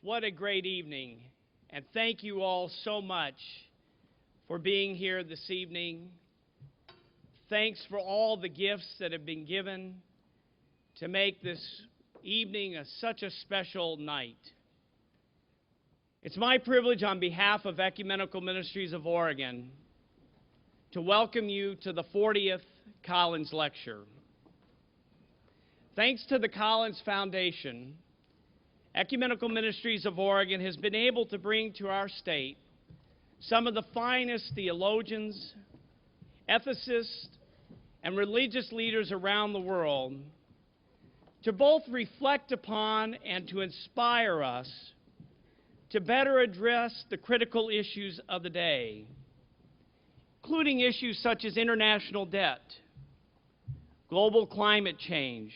What a great evening, and thank you all so much for being here this evening. Thanks for all the gifts that have been given to make this evening such a special night. It's my privilege on behalf of Ecumenical Ministries of Oregon to welcome you to the 40th Collins Lecture. Thanks to the Collins Foundation, Ecumenical Ministries of Oregon has been able to bring to our state some of the finest theologians, ethicists, and religious leaders around the world to both reflect upon and to inspire us to better address the critical issues of the day, including issues such as international debt, global climate change,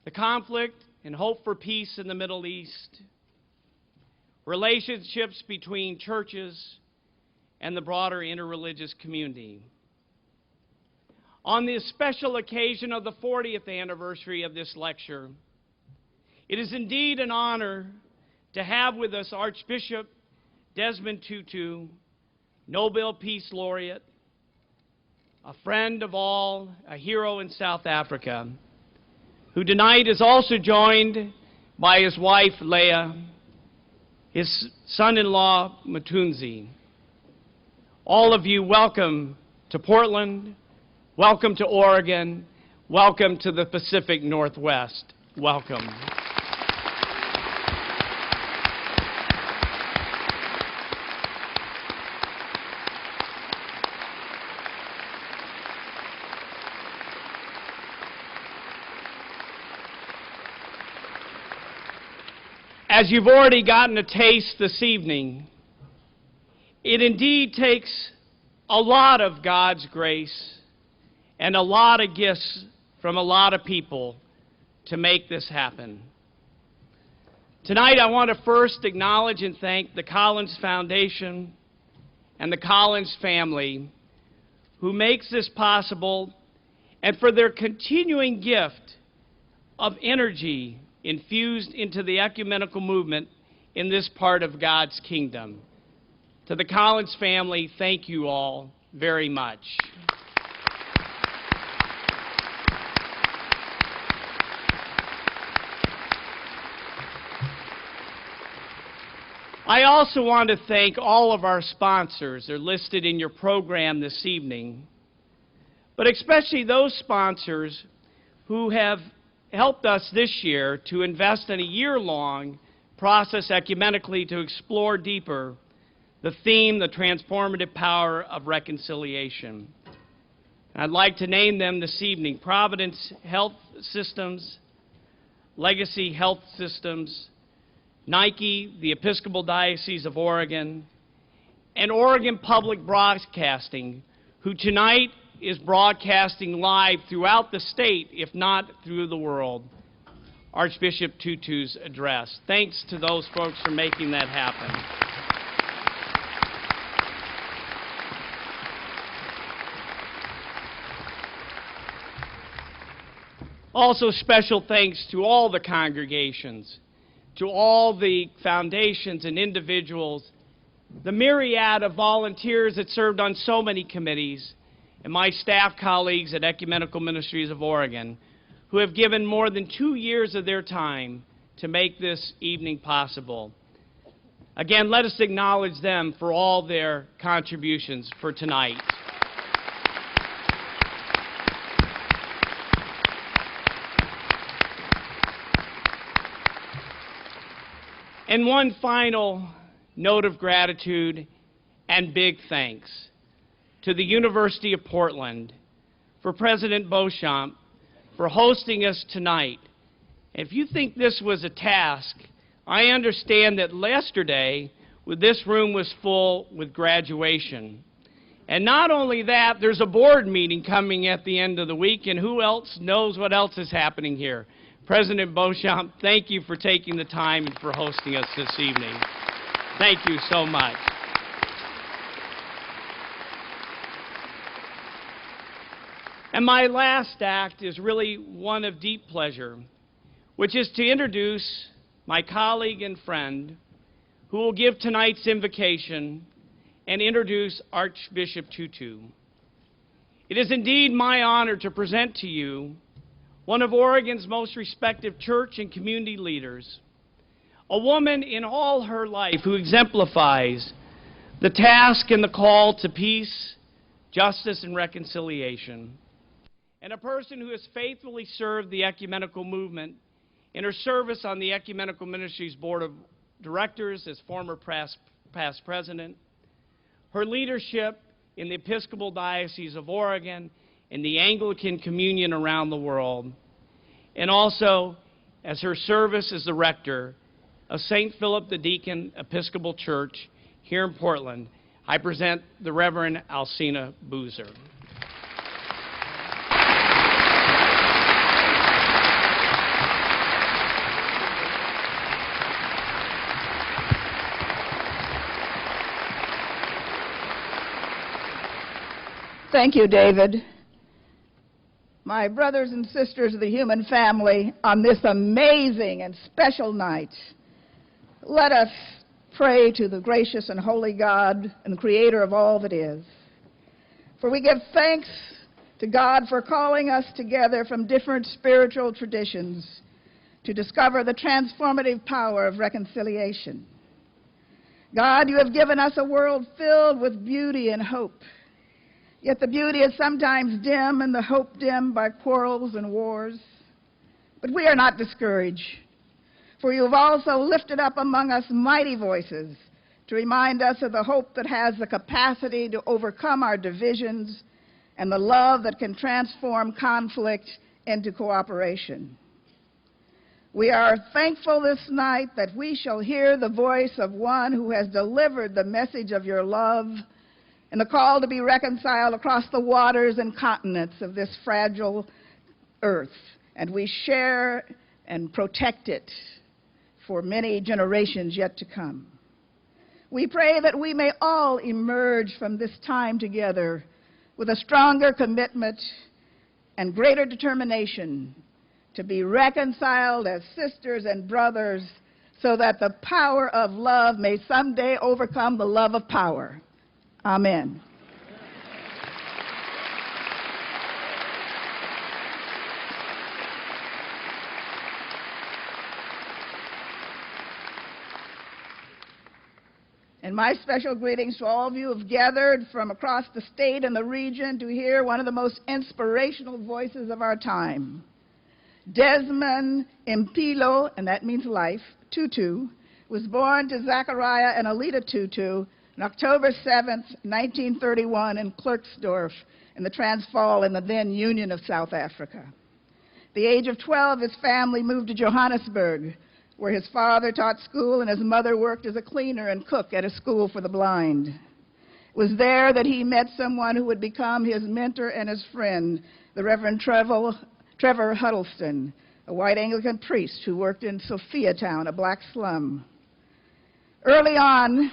the conflict and hope for peace in the Middle East, relationships between churches and the broader interreligious community. On this special occasion of the 40th anniversary of this lecture, it is indeed an honor to have with us Archbishop Desmond Tutu, Nobel Peace Laureate, a friend of all, a hero in South Africa, who tonight is also joined by his wife, Leah, his son-in-law, Matunzi. All of you, welcome to Portland, welcome to Oregon, welcome to the Pacific Northwest. Welcome. As you've already gotten a taste this evening, it indeed takes a lot of God's grace and a lot of gifts from a lot of people to make this happen. Tonight, I want to first acknowledge and thank the Collins Foundation and the Collins family who makes this possible, and for their continuing gift of energy infused into the ecumenical movement in this part of God's kingdom. To the Collins family, thank you all very much. I also want to thank all of our sponsors. They're listed in your program this evening, but especially those sponsors who have helped us this year to invest in a year-long process ecumenically to explore deeper the theme, the transformative power of reconciliation. I'd like to name them this evening: Providence Health Systems, Legacy Health Systems, Nike, the Episcopal Diocese of Oregon, and Oregon Public Broadcasting, who tonight is broadcasting live throughout the state, if not through the world, Archbishop Tutu's address. Thanks to those folks for making that happen. Also, special thanks to all the congregations, to all the foundations and individuals, the myriad of volunteers that served on so many committees, and my staff colleagues at Ecumenical Ministries of Oregon, who have given more than 2 years of their time to make this evening possible. Again, let us acknowledge them for all their contributions for tonight. And one final note of gratitude and big thanks to the University of Portland, for President Beauchamp, for hosting us tonight. If you think this was a task, I understand that yesterday, this room was full with graduation. And not only that, there's a board meeting coming at the end of the week, and who else knows what else is happening here? President Beauchamp, thank you for taking the time and for hosting us this evening. Thank you so much. And my last act is really one of deep pleasure, which is to introduce my colleague and friend, who will give tonight's invocation and introduce Archbishop Tutu. It is indeed my honor to present to you one of Oregon's most respected church and community leaders, a woman in all her life who exemplifies the task and the call to peace, justice, and reconciliation, and a person who has faithfully served the ecumenical movement in her service on the Ecumenical Ministries Board of Directors as former past president, her leadership in the Episcopal Diocese of Oregon and the Anglican Communion around the world, and also as her service as the rector of St. Philip the Deacon Episcopal Church here in Portland. I present the Reverend Alcina Boozer. Thank you, David. My brothers and sisters of the human family, on this amazing and special night, let us pray to the gracious and holy God and creator of all that is. For we give thanks to God for calling us together from different spiritual traditions to discover the transformative power of reconciliation. God, you have given us a world filled with beauty and hope. Yet the beauty is sometimes dim and the hope dim by quarrels and wars. But we are not discouraged, for you have also lifted up among us mighty voices to remind us of the hope that has the capacity to overcome our divisions and the love that can transform conflict into cooperation. We are thankful this night that we shall hear the voice of one who has delivered the message of your love and the call to be reconciled across the waters and continents of this fragile earth, and we share and protect it for many generations yet to come. We pray that we may all emerge from this time together with a stronger commitment and greater determination to be reconciled as sisters and brothers so that the power of love may someday overcome the love of power. Amen. And my special greetings to all of you who have gathered from across the state and the region to hear one of the most inspirational voices of our time. Desmond Mpilo, and that means life, Tutu, was born to Zachariah and Alita Tutu on October 7th, 1931 in Klerksdorp in the Transvaal in the then Union of South Africa. At the age of 12, his family moved to Johannesburg, where his father taught school and his mother worked as a cleaner and cook at a school for the blind. It was there that he met someone who would become his mentor and his friend, the Reverend Trevor Huddleston, a white Anglican priest who worked in Sophiatown, a black slum. Early on,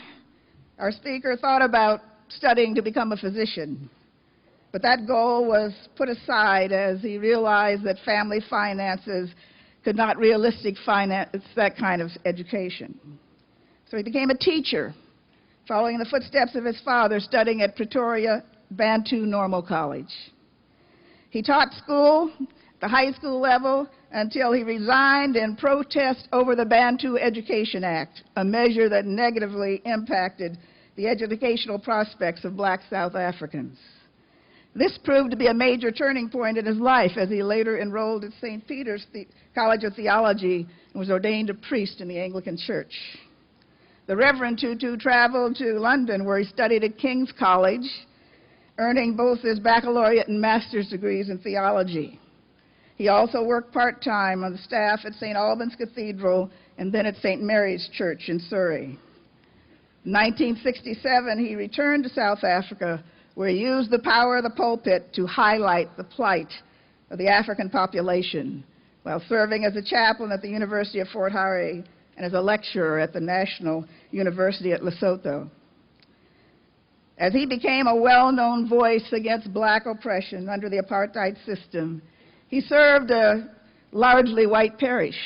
our speaker thought about studying to become a physician, but that goal was put aside as he realized that family finances could not realistically finance that kind of education. So he became a teacher, following the footsteps of his father, studying at Pretoria Bantu Normal College. He taught school, the high school level, until he resigned in protest over the Bantu Education Act, a measure that negatively impacted the educational prospects of black South Africans. This proved to be a major turning point in his life as he later enrolled at St. Peter's College of Theology and was ordained a priest in the Anglican Church. The Reverend Tutu traveled to London, where he studied at King's College, earning both his baccalaureate and master's degrees in theology. He also worked part-time on the staff at St. Albans Cathedral and then at St. Mary's Church in Surrey. In 1967, he returned to South Africa, where he used the power of the pulpit to highlight the plight of the African population while serving as a chaplain at the University of Fort Hare and as a lecturer at the National University at Lesotho. As he became a well-known voice against black oppression under the apartheid system, he served a largely white parish.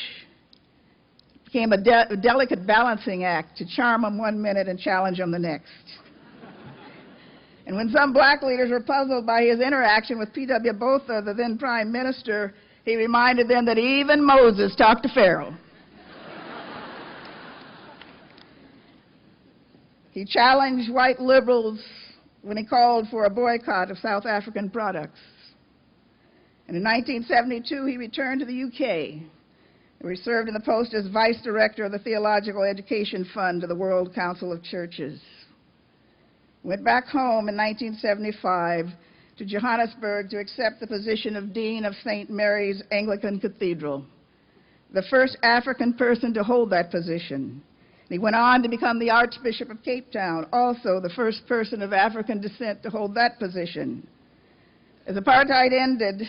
became a delicate balancing act to charm them one minute and challenge them the next. And when some black leaders were puzzled by his interaction with P.W. Botha, the then prime minister, he reminded them that even Moses talked to Pharaoh. He challenged white liberals when he called for a boycott of South African products. And in 1972, he returned to the UK, where he served in the post as vice director of the Theological Education Fund to the World Council of Churches. Went back home in 1975 to Johannesburg to accept the position of Dean of St. Mary's Anglican Cathedral, the first African person to hold that position. He went on to become the Archbishop of Cape Town, also the first person of African descent to hold that position. As apartheid ended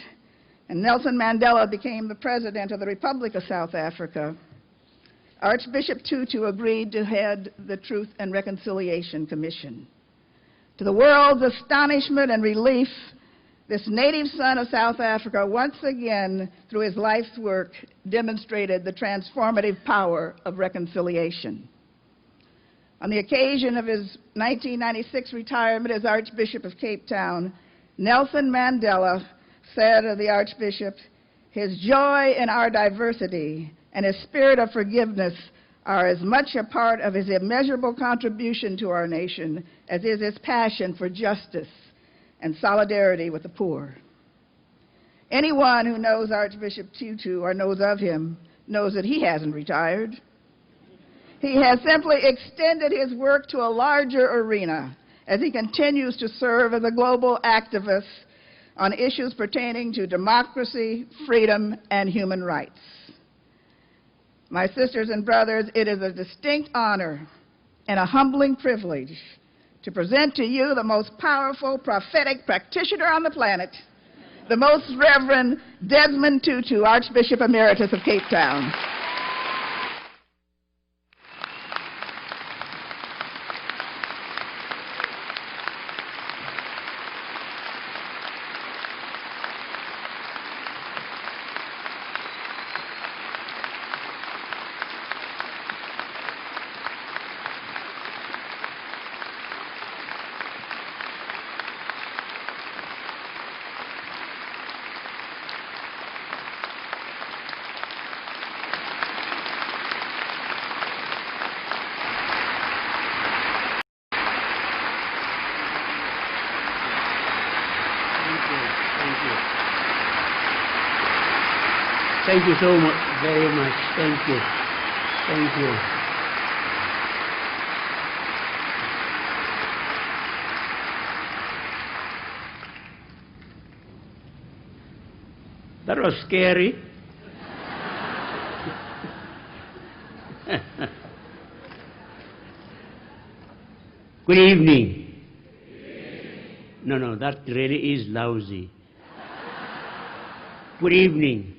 and Nelson Mandela became the president of the Republic of South Africa, Archbishop Tutu agreed to head the Truth and Reconciliation Commission. To the world's astonishment and relief, this native son of South Africa once again, through his life's work, demonstrated the transformative power of reconciliation. On the occasion of his 1996 retirement as Archbishop of Cape Town, Nelson Mandela said of the Archbishop, "His joy in our diversity and his spirit of forgiveness are as much a part of his immeasurable contribution to our nation as is his passion for justice and solidarity with the poor." Anyone who knows Archbishop Tutu or knows of him knows that he hasn't retired. He has simply extended his work to a larger arena as he continues to serve as a global activist on issues pertaining to democracy, freedom, and human rights. My sisters and brothers, it is a distinct honor and a humbling privilege to present to you the most powerful prophetic practitioner on the planet, the Most Reverend Desmond Tutu, Archbishop Emeritus of Cape Town. Thank you so much, very much. Thank you. Thank you. That was scary. Good evening. No, that really is lousy. Good evening.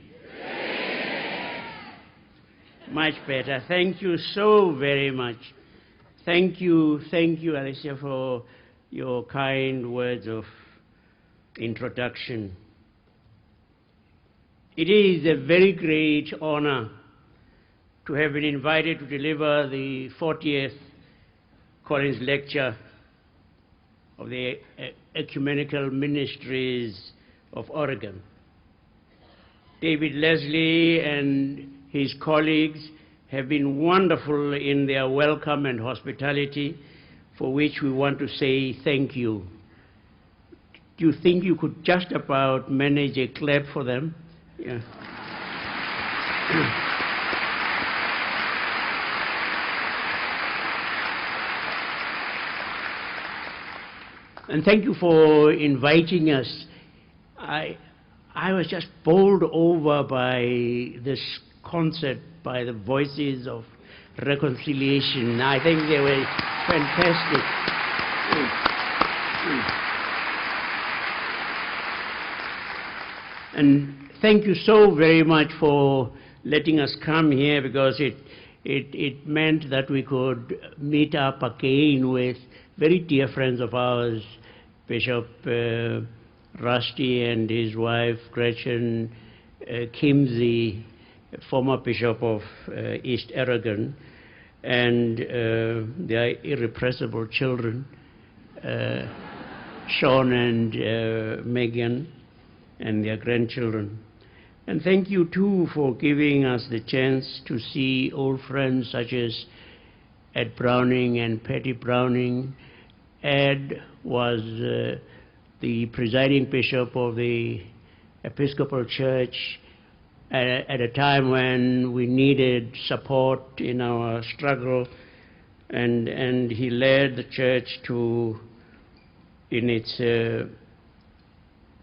Much better. Thank you so very much. Thank you, Alicia, for your kind words of introduction. It is a very great honor to have been invited to deliver the 40th Collins Lecture of the Ecumenical Ministries of Oregon. David Leslie and his colleagues have been wonderful in their welcome and hospitality, for which we want to say thank you. Do you think you could just about manage a clap for them? Yeah. And thank you for inviting us. I was just bowled over by this concert by the Voices of Reconciliation. I think they were fantastic. And thank you so very much for letting us come here, because it meant that we could meet up again with very dear friends of ours, Bishop Rusty and his wife Gretchen Kimsey, former Bishop of East Aragon, and their irrepressible children, Sean and Megan, and their grandchildren. And thank you too for giving us the chance to see old friends such as Ed Browning and Patty Browning. Ed was the presiding bishop of the Episcopal Church at a time when we needed support in our struggle, and he led the church in its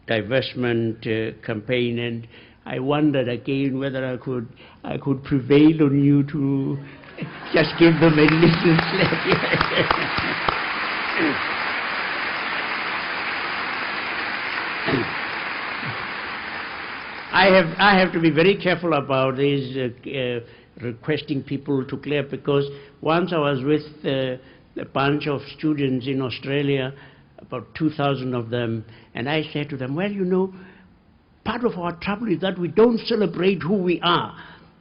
divestment campaign, and I wondered again whether I could prevail on you to just give them a little slap. I have to be very careful about these requesting people to clap, because once I was with a bunch of students in Australia, about 2,000 of them, and I said to them, well, you know, part of our trouble is that we don't celebrate who we are.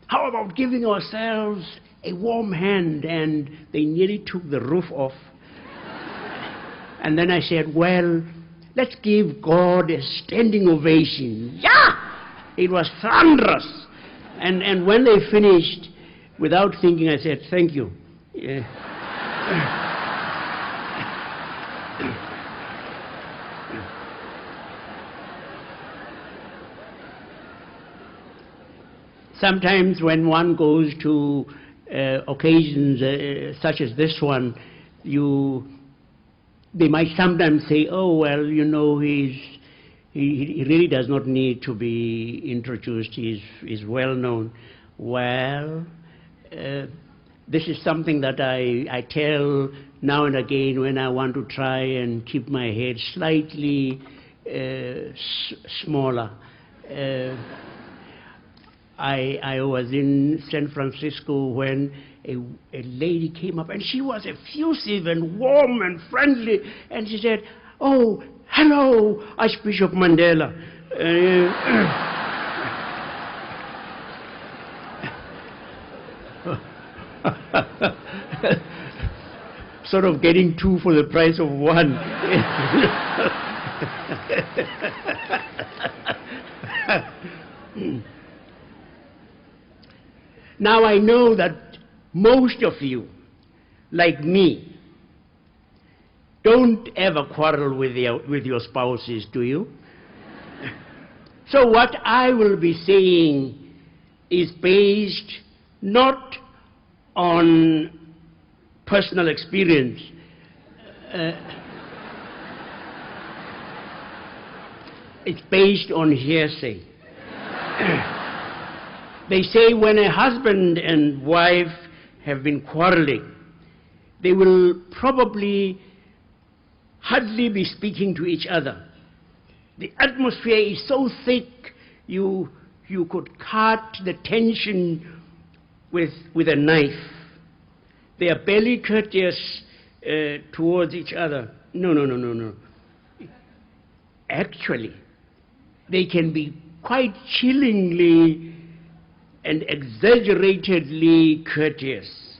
How about giving ourselves a warm hand? And they nearly took the roof off. And then I said, well, let's give God a standing ovation. Yeah! It was thunderous. And when they finished, without thinking, I said, thank you. Sometimes when one goes to occasions such as this one, they might sometimes say, oh, well, you know, he really does not need to be introduced. He's well known. Well, this is something that I tell now and again when I want to try and keep my head slightly smaller. I was in San Francisco when a lady came up, and she was effusive and warm and friendly, and she said, oh, hello, Archbishop Mandela. Sort of getting two for the price of one. Now I know that most of you, like me, don't ever quarrel with your spouses, do you? So what I will be saying is based not on personal experience. It's based on hearsay. They say when a husband and wife have been quarreling, they will probably hardly be speaking to each other. The atmosphere is so thick, you could cut the tension with a knife. They are barely courteous towards each other. No. Actually, they can be quite chillingly and exaggeratedly courteous.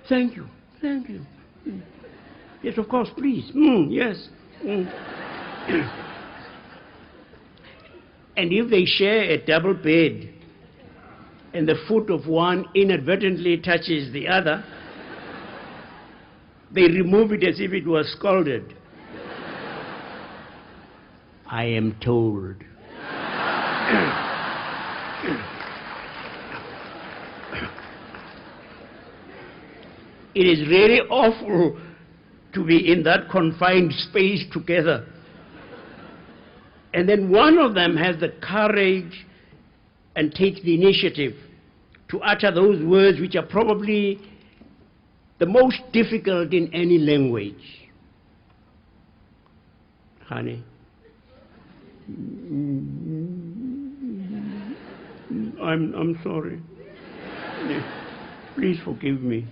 Thank you. Yes, of course, please. Yes. And if they share a double bed and the foot of one inadvertently touches the other, they remove it as if it was scalded. I am told. It is really awful to be in that confined space together. And then one of them has the courage and takes the initiative to utter those words which are probably the most difficult in any language. Honey, I'm sorry. Please forgive me.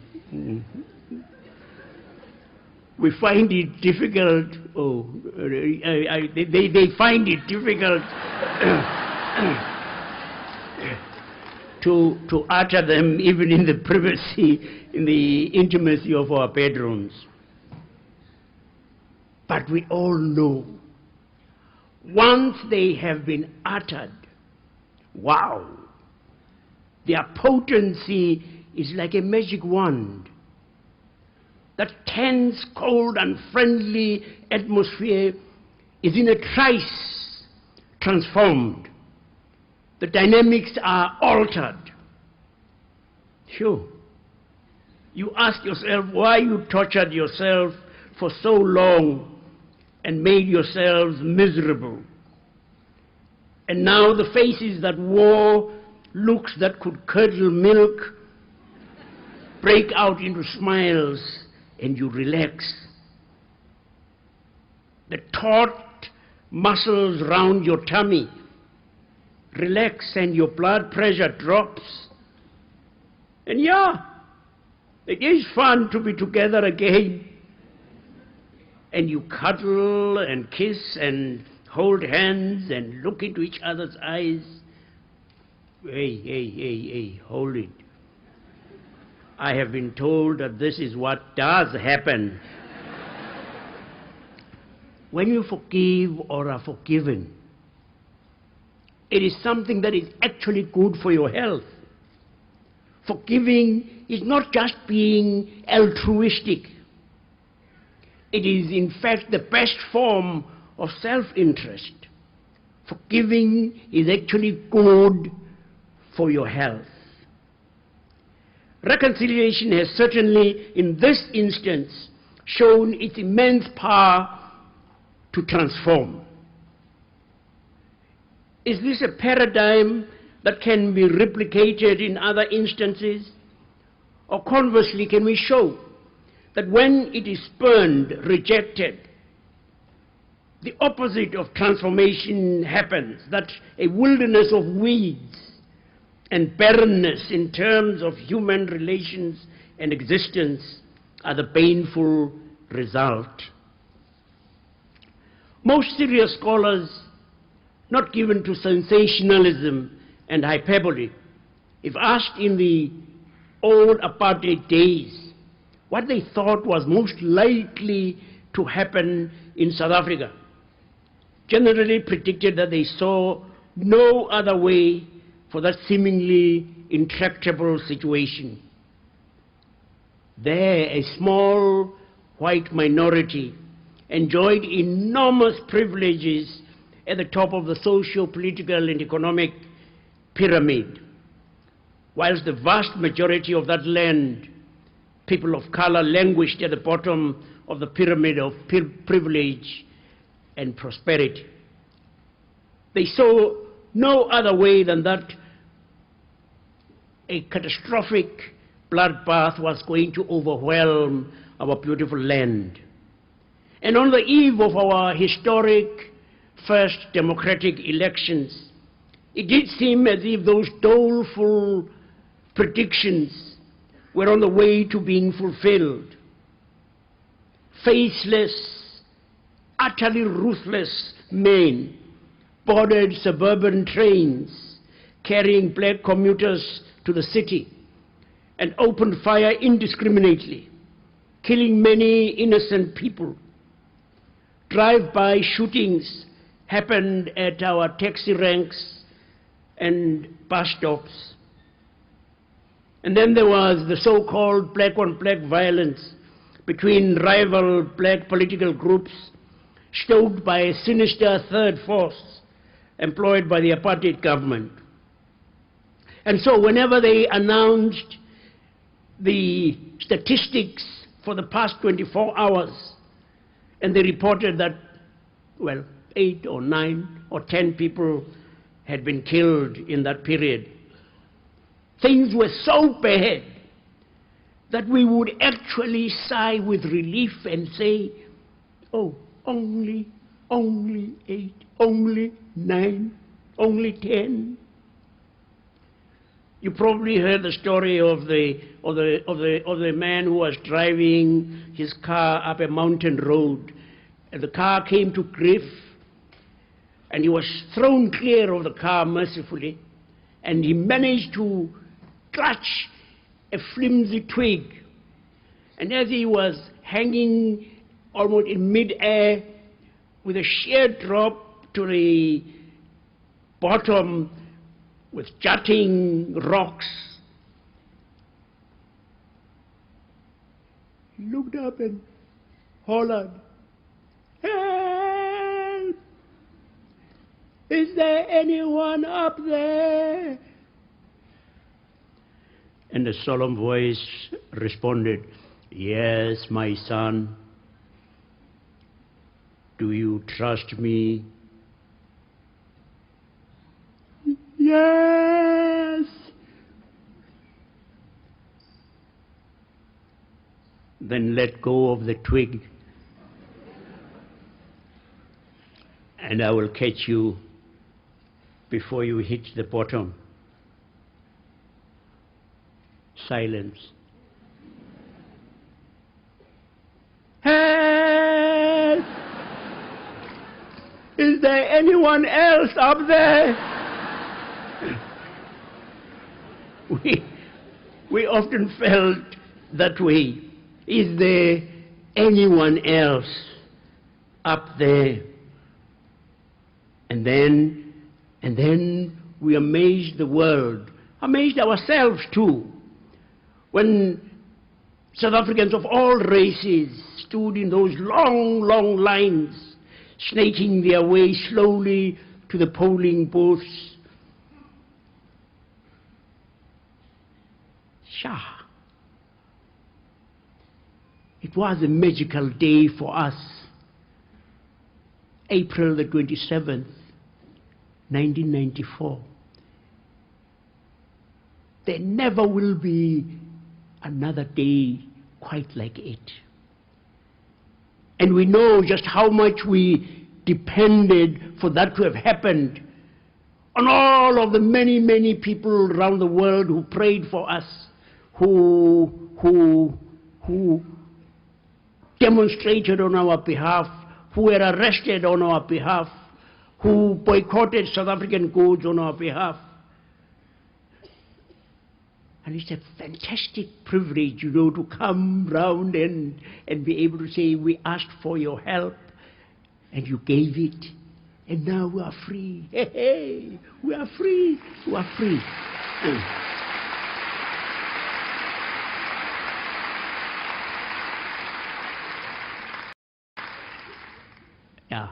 We find it difficult. They find it difficult to utter them even in the privacy, in the intimacy of our bedrooms. But we all know, once they have been uttered, wow, their potency is like a magic wand. That tense, cold, unfriendly atmosphere is in a trice transformed. The dynamics are altered. Sure. You ask yourself why you tortured yourself for so long and made yourselves miserable. And now the faces that wore looks that could curdle milk break out into smiles and you relax. The taut muscles round your tummy relax and your blood pressure drops. And yeah, it is fun to be together again. And you cuddle and kiss and hold hands and look into each other's eyes. Hey, hold it. I have been told that this is what does happen. When you forgive or are forgiven, it is something that is actually good for your health. Forgiving is not just being altruistic. It is, in fact, the best form of self-interest. Forgiving is actually good for your health. Reconciliation has certainly, in this instance, shown its immense power to transform. Is this a paradigm that can be replicated in other instances? Or conversely, can we show that when it is spurned, rejected, the opposite of transformation happens, that a wilderness of weeds and barrenness in terms of human relations and existence are the painful result? Most serious scholars, not given to sensationalism and hyperbole, if asked in the old apartheid days what they thought was most likely to happen in South Africa, generally predicted that they saw no other way for that seemingly intractable situation. There, a small white minority enjoyed enormous privileges at the top of the social, political, and economic pyramid, whilst the vast majority of that land, people of color, languished at the bottom of the pyramid of privilege and prosperity. They saw no other way than that a catastrophic bloodbath was going to overwhelm our beautiful land. And on the eve of our historic first democratic elections, it did seem as if those doleful predictions were on the way to being fulfilled. Faceless, utterly ruthless men boarded suburban trains carrying black commuters to the city and opened fire indiscriminately, killing many innocent people. Drive-by shootings happened at our taxi ranks and bus stops. And then there was the so-called black-on-black violence between rival black political groups, stoked by a sinister third force employed by the apartheid government. And so whenever they announced the statistics for the past 24 hours, and they reported that, well, 8 or 9 or 10 people had been killed in that period, things were so bad that we would actually sigh with relief and say, oh, only 8, only 9, only 10. You probably heard the story of the man who was driving his car up a mountain road, and the car came to grief, and he was thrown clear of the car mercifully, and he managed to clutch a flimsy twig. And as he was hanging almost in mid-air with a sheer drop to the bottom with jutting rocks, he looked up and hollered, "Help! Is there anyone up there?" And a solemn voice responded, "Yes, my son. Do you trust me?" "Yes." "Then let go of the twig, and I will catch you before you hit the bottom." Silence. "Help! Is there anyone else up there?" We often felt that way. Is there anyone else up there? And then we amazed the world, amazed ourselves too, when South Africans of all races stood in those long, long lines, snaking their way slowly to the polling booths. Shah. It was a magical day for us. April the 27th, 1994. There never will be another day quite like it. And we know just how much we depended for that to have happened on all of the many, many people around the world who prayed for us, who demonstrated on our behalf, who were arrested on our behalf, who boycotted South African goods on our behalf. And it's a fantastic privilege, you know, to come round and be able to say, we asked for your help, and you gave it, and now we are free. Hey, hey, we are free, we are free. Yeah,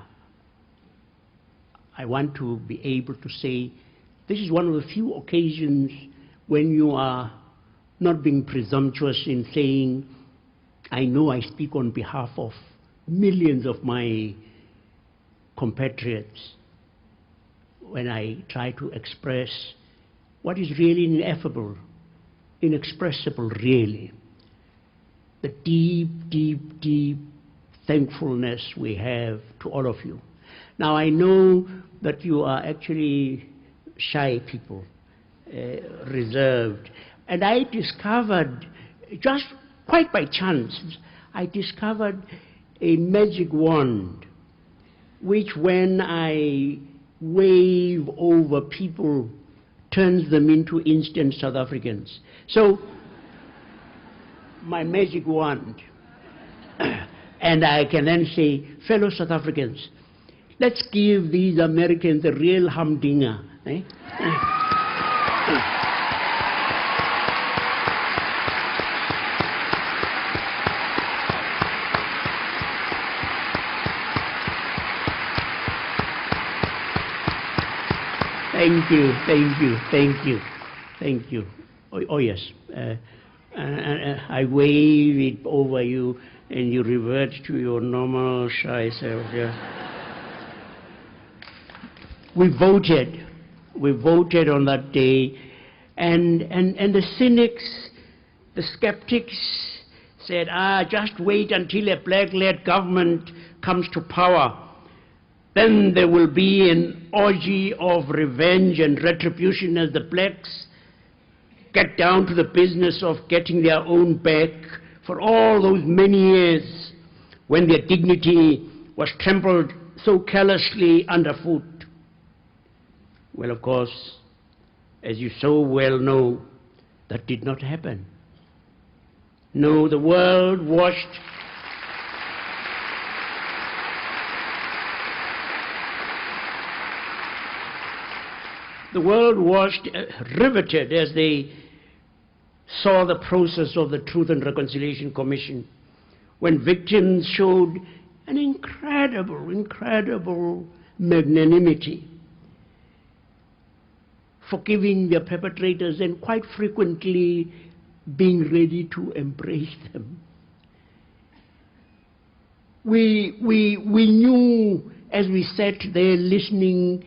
I want to be able to say, this is one of the few occasions when you are not being presumptuous in saying, I know I speak on behalf of millions of my compatriots when I try to express what is really ineffable, inexpressible really, the deep, deep, deep thankfulness we have to all of you. Now I know that you are actually shy people, reserved, and I discovered, just quite by chance, I discovered a magic wand which when I wave over people turns them into instant South Africans. So my magic wand, and I can then say, fellow South Africans, let's give these Americans a real humdinger. Eh? Thank you, thank you, thank you, thank you. Oh yes, I wave it over you and you revert to your normal shy self. Yeah. We voted on that day, and the cynics, the skeptics said, just wait until a black-led government comes to power. Then there will be an orgy of revenge and retribution as the blacks get down to the business of getting their own back for all those many years when their dignity was trampled so carelessly underfoot. Well, of course, as you so well know, that did not happen. No, the world watched riveted as they saw the process of the Truth and Reconciliation Commission, when victims showed an incredible magnanimity, forgiving their perpetrators and quite frequently being ready to embrace them. We knew, as we sat there listening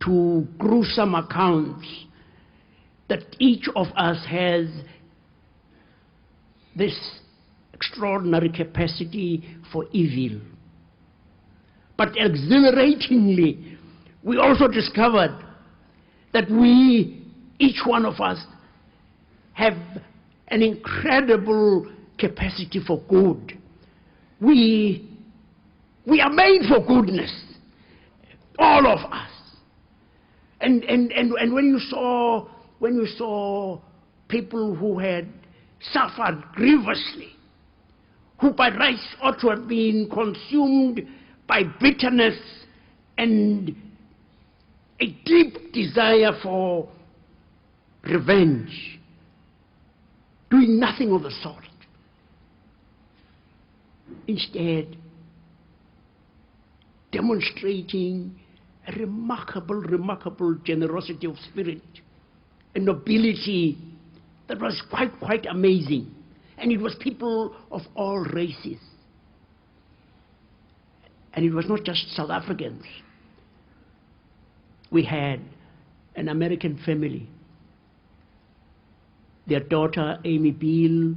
to gruesome accounts, that each of us has this extraordinary capacity for evil. But exhilaratingly, we also discovered that we, each one of us, have an incredible capacity for good. We are made for goodness, all of us. And when you saw people who had suffered grievously, who by rights ought to have been consumed by bitterness and a deep desire for revenge, doing nothing of the sort. Instead, demonstrating a remarkable generosity of spirit, a nobility that was quite amazing. And it was people of all races. And it was not just South Africans. We had an American family. Their daughter, Amybill,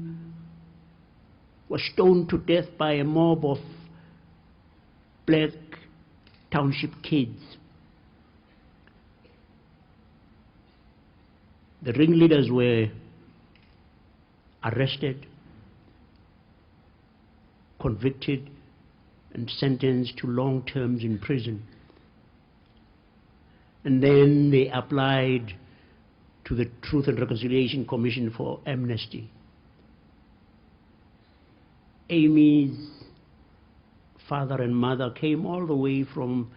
was stoned to death by a mob of black township kids. The ringleaders were arrested, convicted, and sentenced to long terms in prison. And then they applied to the Truth and Reconciliation Commission for amnesty. Amy's father and mother came all the way from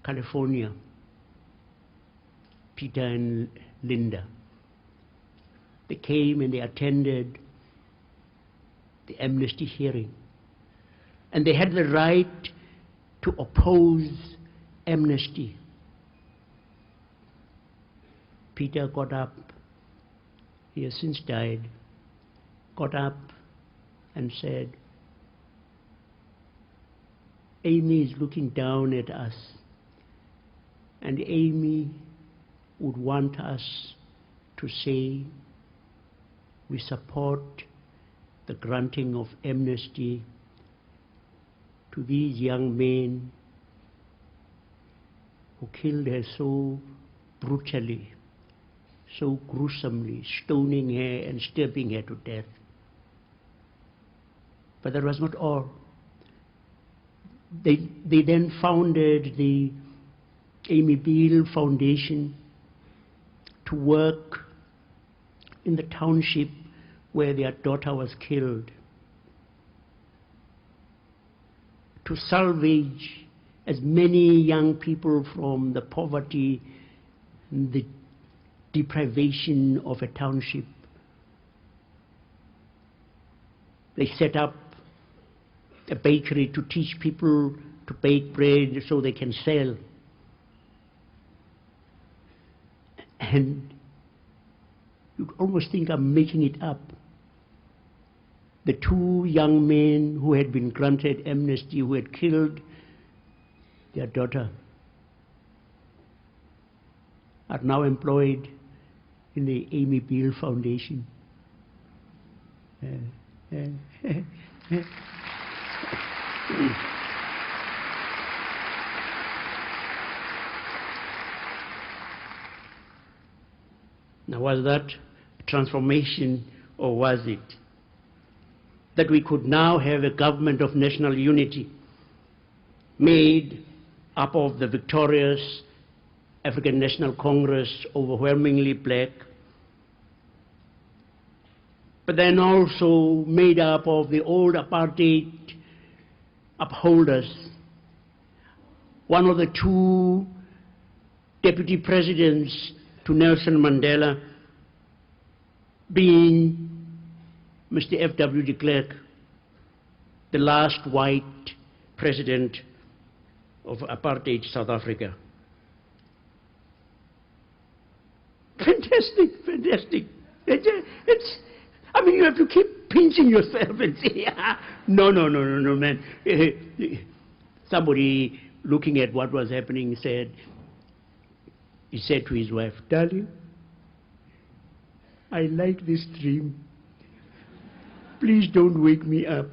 California, Peter and Linda. They came and they attended the amnesty hearing. And they had the right to oppose amnesty. Peter got up, he has since died, got up and said, Amy is looking down at us, and Amy would want us to say we support the granting of amnesty to these young men who killed her so brutally, so gruesomely, stoning her and stabbing her to death. But that was not all. They then founded the Amybill Foundation to work in the township where their daughter was killed, to salvage as many young people from the poverty and the deprivation of a township. They set up a bakery to teach people to bake bread so they can sell. And you'd almost think I'm making it up. The two young men who had been granted amnesty, who had killed their daughter, are now employed in the Amybill Foundation. Now, was that transformation, or was it that we could now have a government of national unity made up of the victorious African National Congress, overwhelmingly black, but then also made up of the old apartheid upholders. One of the two deputy presidents to Nelson Mandela being Mr. F.W. de Klerk, the last white president of apartheid South Africa. Fantastic, fantastic. I mean, you have to keep pinching yourself and say, no, man. Somebody looking at what was happening he said to his wife, "Darling, I like this dream. Please don't wake me up."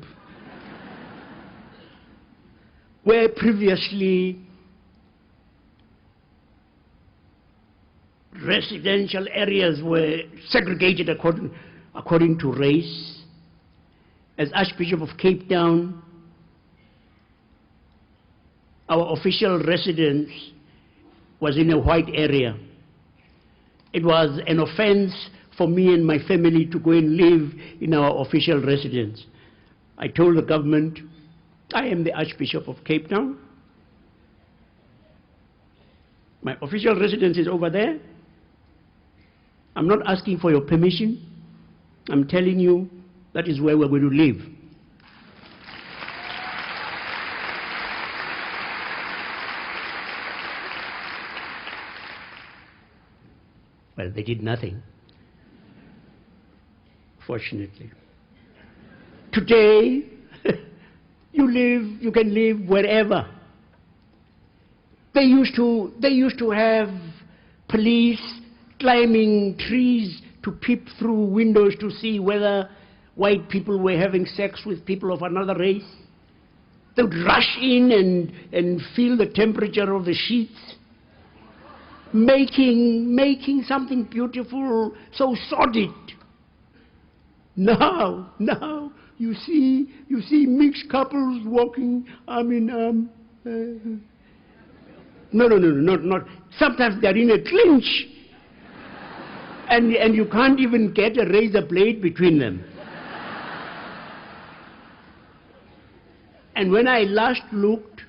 Where previously residential areas were segregated according to race, as Archbishop of Cape Town, our official residence was in a white area. It was an offense for me and my family to go and live in our official residence. I told the government, I am the Archbishop of Cape Town. My official residence is over there. I'm not asking for your permission. I'm telling you that is where we're going to live. Well, they did nothing, fortunately. Today, you can live wherever. They used to have police climbing trees to peep through windows to see whether white people were having sex with people of another race. They would rush in and feel the temperature of the sheets, making something beautiful so sordid. Now you see mixed couples walking arm in arm. Not. Sometimes they're in a clinch, and you can't even get a razor blade between them. And when I last looked,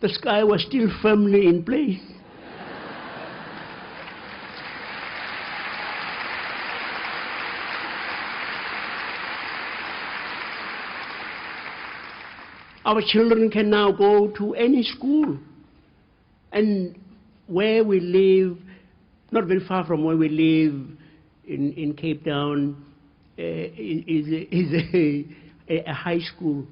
the sky was still firmly in place. Our children can now go to any school. And where we live, not very far from where we live in Cape Town, is a high school.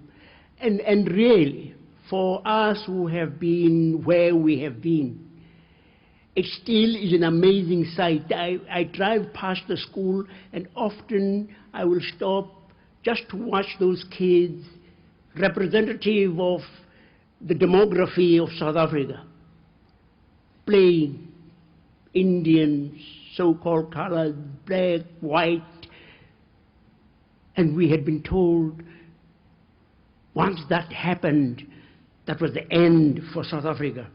And really, for us who have been where we have been, it still is an amazing sight. I drive past the school, and often I will stop just to watch those kids, representative of the demography of South Africa, playing. Indians, so-called colored, black, white. And we had been told once that happened, that was the end for South Africa.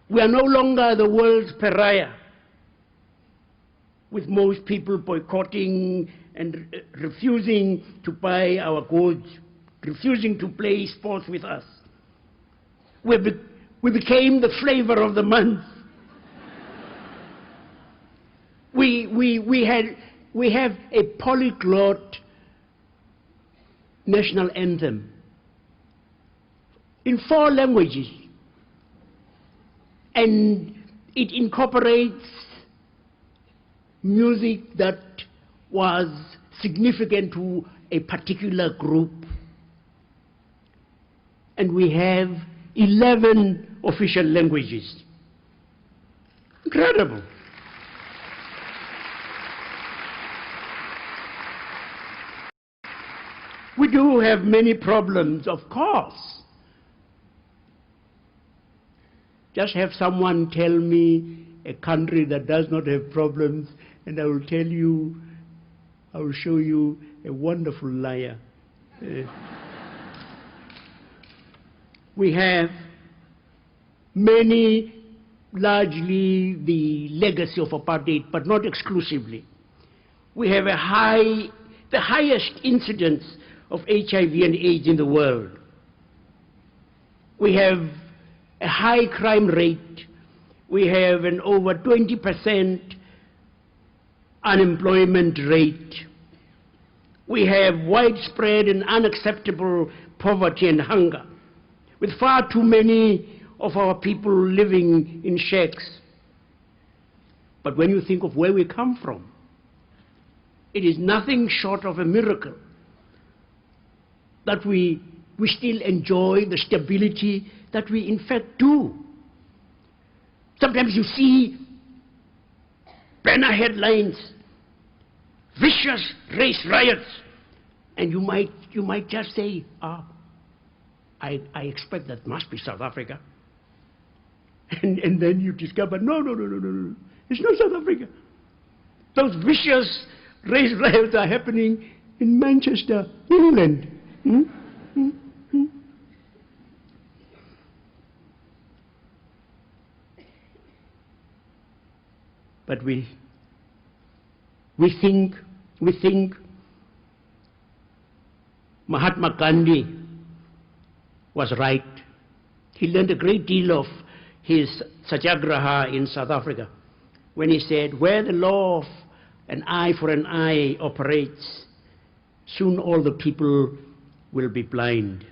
We are no longer the world's pariah, with most people boycotting and refusing to buy our goods, refusing to play sports with us. We became the flavor of the month. We have a polyglot national anthem in 4 languages, and it incorporates music that was significant to a particular group. And we have 11 official languages. Incredible. We do have many problems, of course. Just have someone tell me a country that does not have problems, and I will tell you, I will show you a wonderful liar. We have many largely the legacy of apartheid, but not exclusively. We have the highest incidence of HIV and AIDS in the world. We have a high crime rate. We have an over 20% unemployment rate. We have widespread and unacceptable poverty and hunger, with far too many of our people living in shacks. But when you think of where we come from, it is nothing short of a miracle that we still enjoy the stability that we in fact do. Sometimes you see banner headlines, vicious race riots, and you might just say, I expect that must be South Africa. And then you discover, no, it's not South Africa. Those vicious race riots are happening in Manchester, England. But we think Mahatma Gandhi was right. He learned a great deal of his satyagraha in South Africa when he said, where the law of an eye for an eye operates, soon all the people will be blind.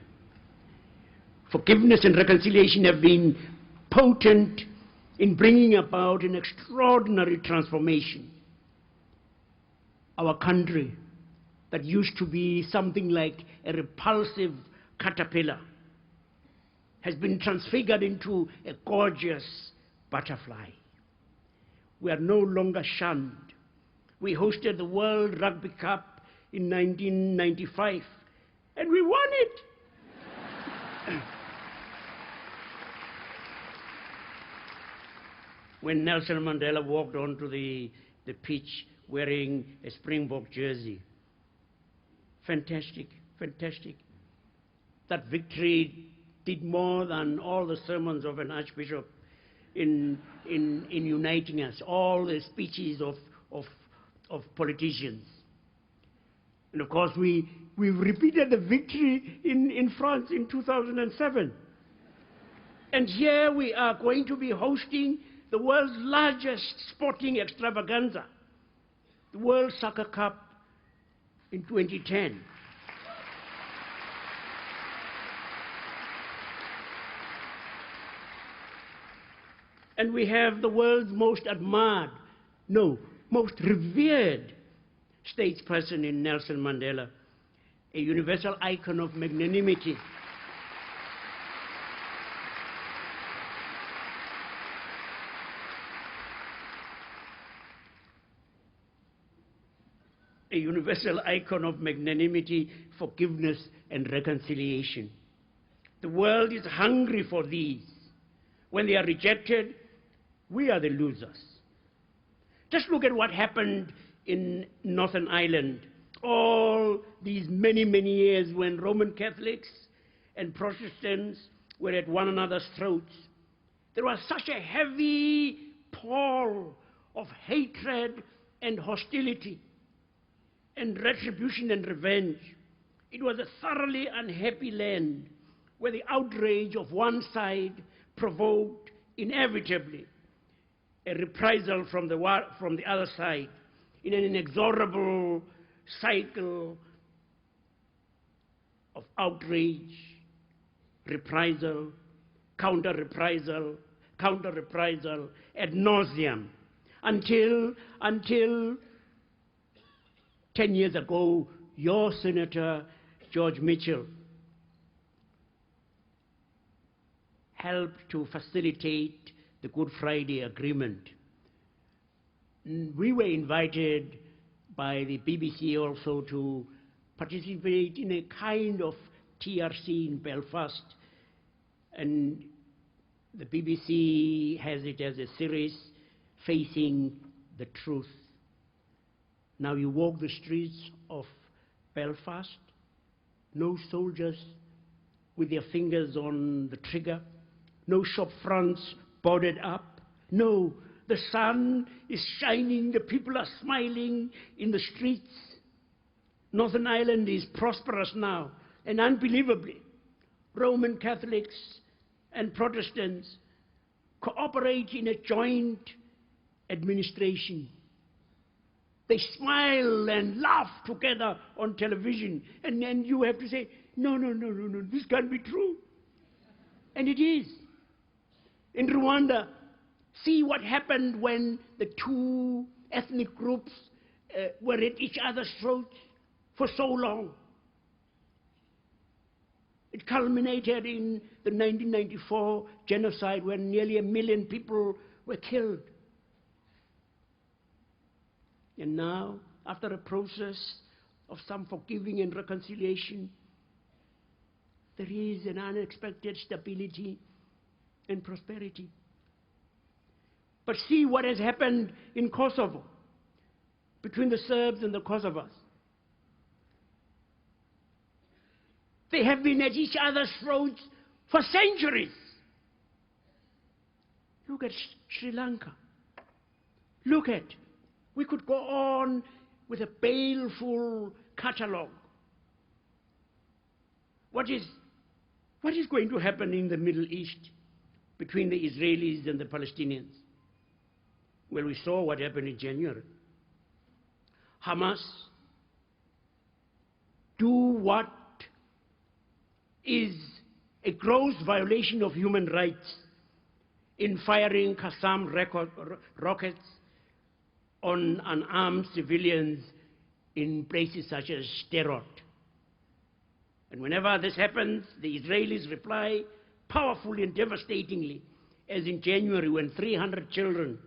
Forgiveness and reconciliation have been potent in bringing about an extraordinary transformation. Our country, that used to be something like a repulsive caterpillar, has been transfigured into a gorgeous butterfly. We are no longer shunned. We hosted the World Rugby Cup in 1995, and we won it. When Nelson Mandela walked onto the pitch wearing a Springbok jersey. Fantastic, fantastic. That victory did more than all the sermons of an archbishop in uniting us, all the speeches of politicians. And of course, we've repeated the victory in France in 2007. And here we are going to be hosting the world's largest sporting extravaganza, the World Soccer Cup in 2010. And we have the world's most admired, no, most revered statesperson in Nelson Mandela, a universal icon of magnanimity. A universal icon of magnanimity, forgiveness, and reconciliation. The world is hungry for these. When they are rejected, we are the losers. Just look at what happened in Northern Ireland all these many, many years when Roman Catholics and Protestants were at one another's throats. There was such a heavy pall of hatred and hostility and retribution and revenge. It was a thoroughly unhappy land where the outrage of one side provoked inevitably a reprisal from the other side in an inexorable cycle of outrage, reprisal, counter-reprisal, counter-reprisal, ad nauseam, until 10 years ago, your Senator George Mitchell helped to facilitate the Good Friday Agreement. We were invited by the BBC also to participate in a kind of TRC in Belfast, and the BBC has it as a series, Facing the Truth. Now you walk the streets of Belfast, no soldiers with their fingers on the trigger, no shop fronts boarded up, No, the sun is shining, the people are smiling in the streets. Northern Ireland is prosperous now, and unbelievably, Roman Catholics and Protestants cooperate in a joint administration. They smile and laugh together on television, and then you have to say, no, this can't be true. And it is. In Rwanda, see what happened when the two ethnic groups were at each other's throats for so long. It culminated in the 1994 genocide when nearly 1 million people were killed. And now, after a process of some forgiving and reconciliation, there is an unexpected stability and prosperity. But see what has happened in Kosovo, between the Serbs and the Kosovars. They have been at each other's throats for centuries. Look at Sri Lanka. Look at, we could go on with a baleful catalogue. What is going to happen in the Middle East between the Israelis and the Palestinians? Well, we saw what happened in January. Hamas do what is a gross violation of human rights in firing Qassam rockets on unarmed civilians in places such as Sderot. And whenever this happens, the Israelis reply powerfully and devastatingly, as in January when 300 children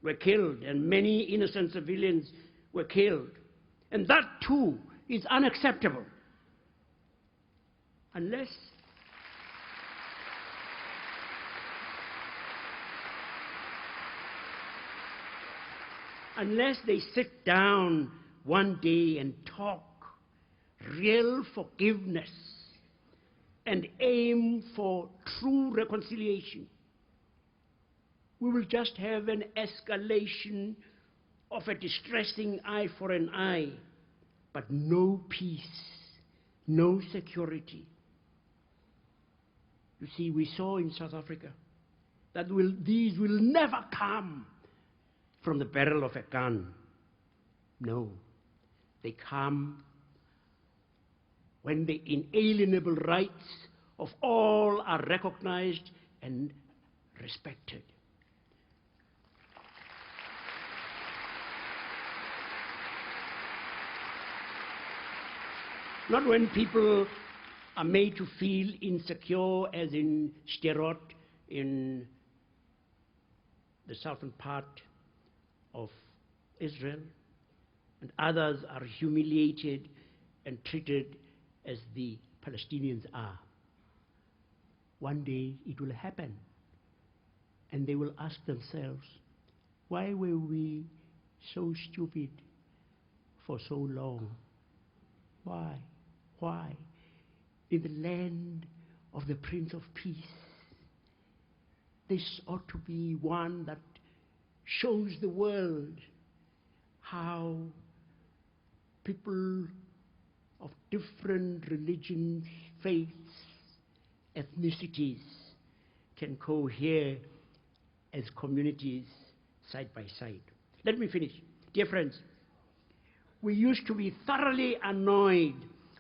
were killed and many innocent civilians were killed. And that too is unacceptable. Unless they sit down one day and talk real forgiveness and aim for true reconciliation, we will just have an escalation of a distressing eye for an eye, but no peace, no security. You see, we saw in South Africa that these will never come from the barrel of a gun. No, they come when the inalienable rights of all are recognized and respected. Not when people are made to feel insecure, as in Sderot, in the southern part of Israel, and others are humiliated and treated as the Palestinians are. One day it will happen, and they will ask themselves, why were we so stupid for so long? Why? Why? In the land of the Prince of Peace, this ought to be one that shows the world how people of different religions, faiths, ethnicities can cohere as communities side by side. Let me finish. Dear friends, we used to be thoroughly annoyed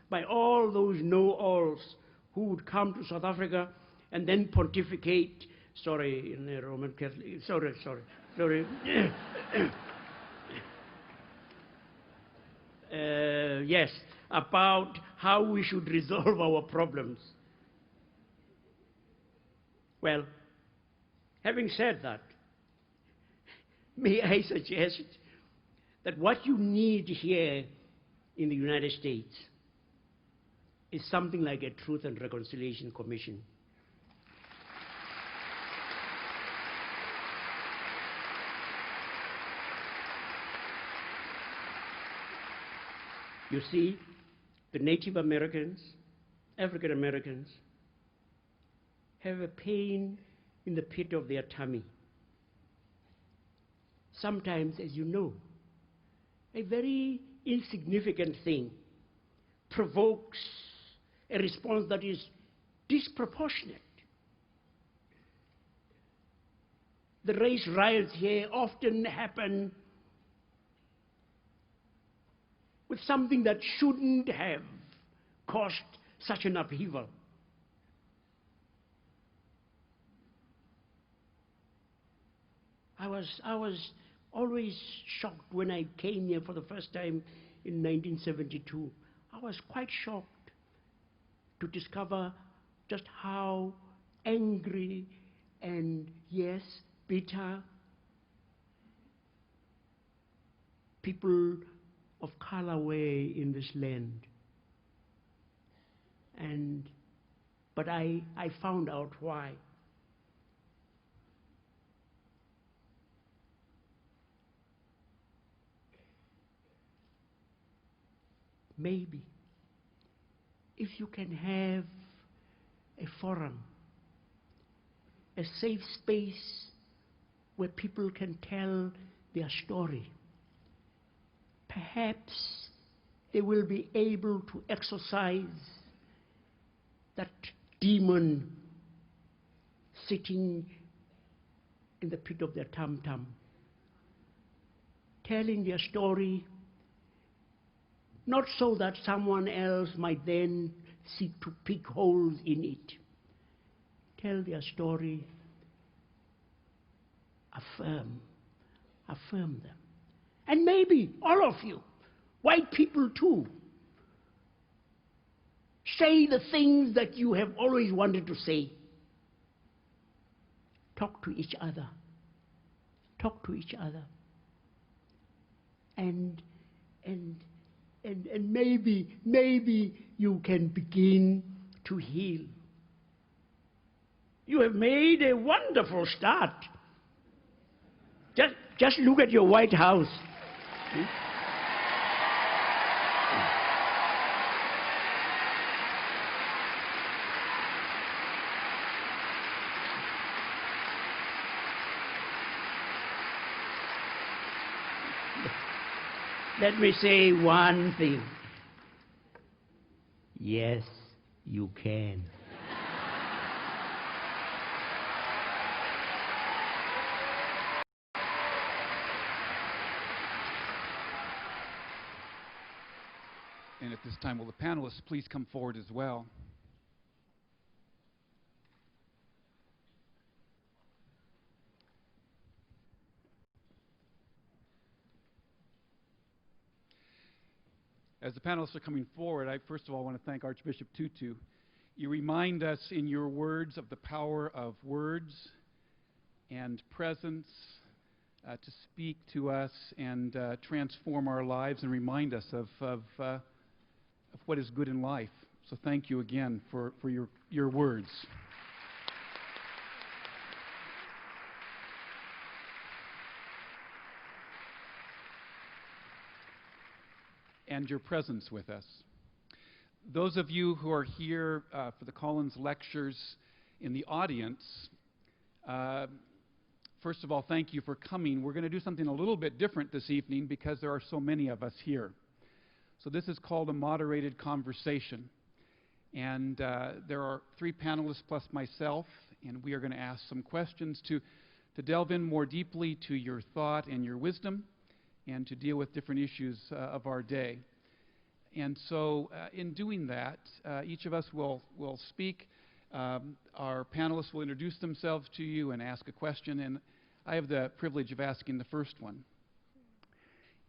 by all those know-alls who would come to South Africa and then pontificate, in the Roman Catholic, yes, about how we should resolve our problems. Well, having said that, may I suggest that what you need here in the United States is something like a Truth and Reconciliation Commission. You see, the Native Americans, African Americans, have a pain in the pit of their tummy. sometimes, as you know, a very insignificant thing provokes a response that is disproportionate. The race riots here often happen with something that shouldn't have caused such an upheaval. I was always shocked when I came here for the first time in 1972. I was quite shocked to discover just how angry and, yes, bitter people of color were in this land. But I found out why. Maybe if you can have a forum, a safe space where people can tell their story, perhaps they will be able to exorcise that demon sitting in the pit of their tum-tum, telling their story, not so that someone else might then seek to pick holes in it. Tell their story, affirm them. And maybe all of you, white people too, say the things that you have always wanted to say. Talk to each other. Talk to each other. And maybe you can begin to heal. You have made a wonderful start. Just look at your White House. Let me say one thing. Yes, you can. And at this time, will the panelists please come forward as well? As the panelists are coming forward, I first of all want to thank Archbishop Tutu. You remind us in your words of the power of words and presence to speak to us and transform our lives and remind us of what is good in life. So thank you again for your words. And your presence with us. Those of you who are here for the Collins Lectures in the audience, first of all, thank you for coming. We're going to do something a little bit different this evening because there are so many of us here. So this is called a moderated conversation. And there are 3 panelists plus myself, and we are going to ask some questions to delve in more deeply to your thought and your wisdom, and to deal with different issues of our day. And so in doing that, each of us will speak. Our panelists will introduce themselves to you and ask a question, and I have the privilege of asking the first one.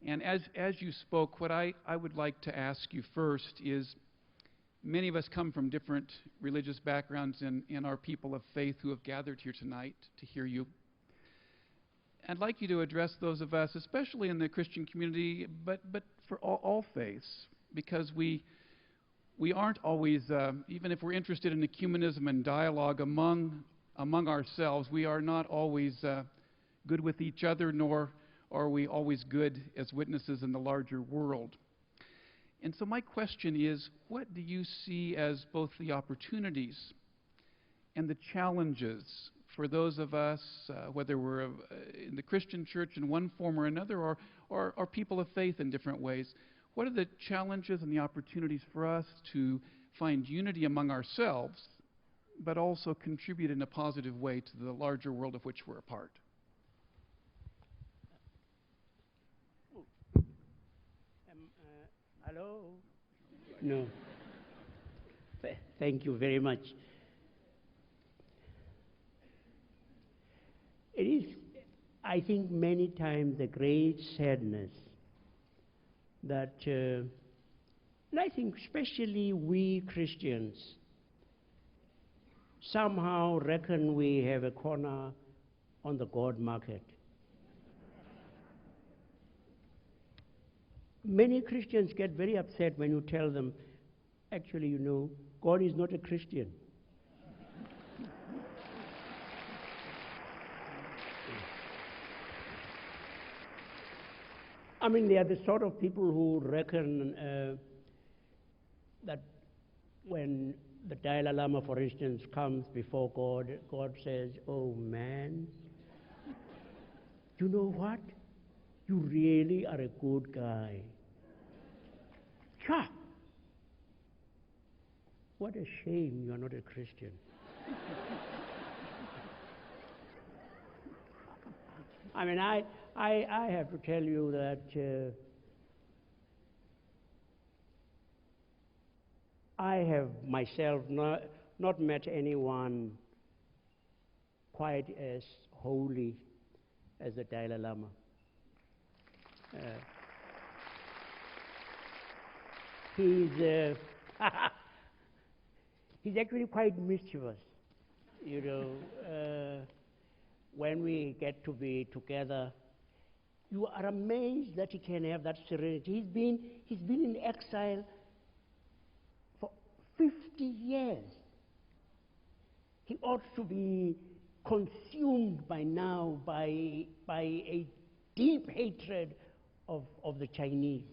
And as you spoke, what I would like to ask you first is, many of us come from different religious backgrounds and are people of faith who have gathered here tonight to hear you. I'd like you to address those of us, especially in the Christian community, but for all faiths, because we aren't always, even if we're interested in ecumenism and dialogue among ourselves, we are not always good with each other, nor are we always good as witnesses in the larger world. And so my question is, what do you see as both the opportunities and the challenges for those of us, whether we're in the Christian church in one form or another, or people of faith in different ways, what are the challenges and the opportunities for us to find unity among ourselves, but also contribute in a positive way to the larger world of which we're a part? Hello? No. Thank you very much. It is, I think, many times a great sadness that, and I think especially we Christians somehow reckon we have a corner on the God market. Many Christians get very upset when you tell them, actually, you know, God is not a Christian. I mean, they are the sort of people who reckon that when the Dalai Lama, for instance, comes before God, God says, oh man, you know what? You really are a good guy. Ha! What a shame you are not a Christian. I mean, I have to tell you that I have myself not met anyone quite as holy as the Dalai Lama. He's actually quite mischievous, you know. When we get to be together, you are amazed that he can have that serenity. He's been in exile for 50 years. He ought to be consumed by now by a deep hatred of the Chinese.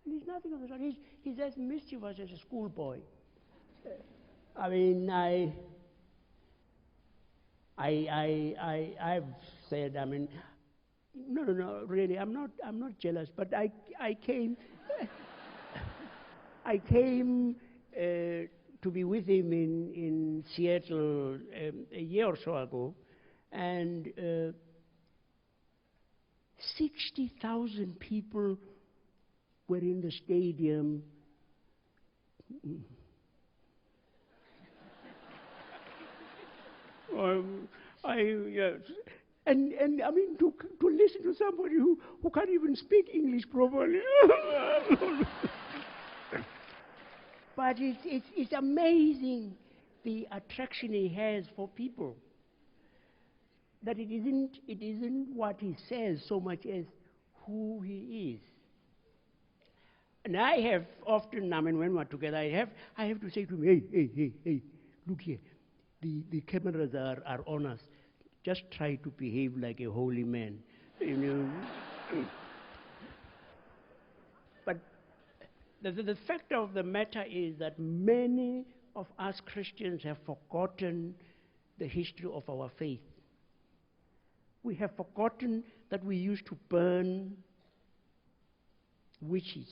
And he's nothing of the sort. He's as mischievous as a schoolboy. I mean, I've said, I mean, no, really, I'm not jealous, but I came to be with him in Seattle a year or so ago, and 60,000 people were in the stadium. Yes. And I mean, to listen to somebody who can't even speak English properly. But it's amazing the attraction he has for people. That it isn't what he says so much as who he is. And I have often, I mean, when we're together, I have to say to him, hey, look here. The cameras are on us. Just try to behave like a holy man, you know. But the fact of the matter is that many of us Christians have forgotten the history of our faith. We have forgotten that we used to burn witches.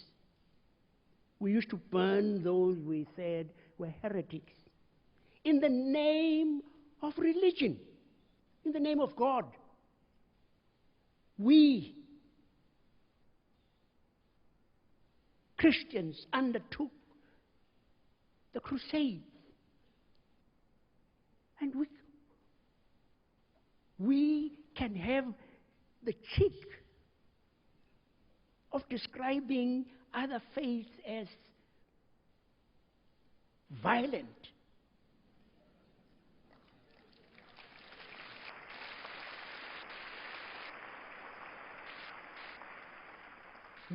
We used to burn those we said were heretics. In the name of religion, in the name of God. We, Christians, undertook the Crusades. And we can have the cheek of describing other faiths as violent.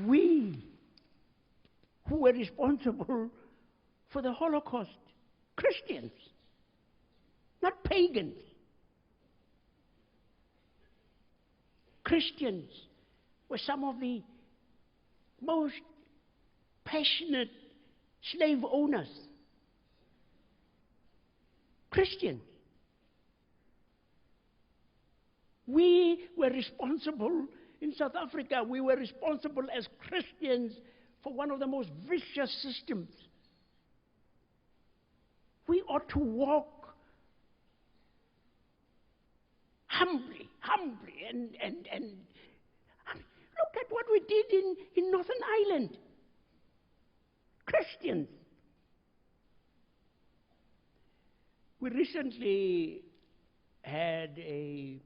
We, who were responsible for the Holocaust, Christians, not pagans. Christians were some of the most passionate slave owners. Christians. We were responsible in South Africa, we were responsible as Christians for one of the most vicious systems. We ought to walk humbly, and I mean, look at what we did in Northern Ireland. Christians. We recently had a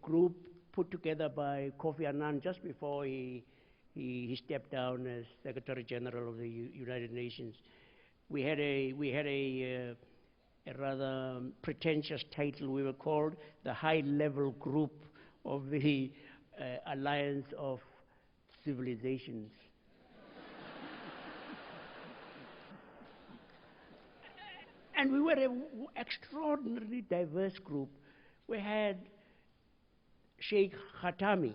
group put together by Kofi Annan just before he stepped down as Secretary General of the United Nations. We had a rather pretentious title. We were called the High-Level Group of the Alliance of Civilizations. And we were an extraordinarily diverse group. We had Sheikh Khatami,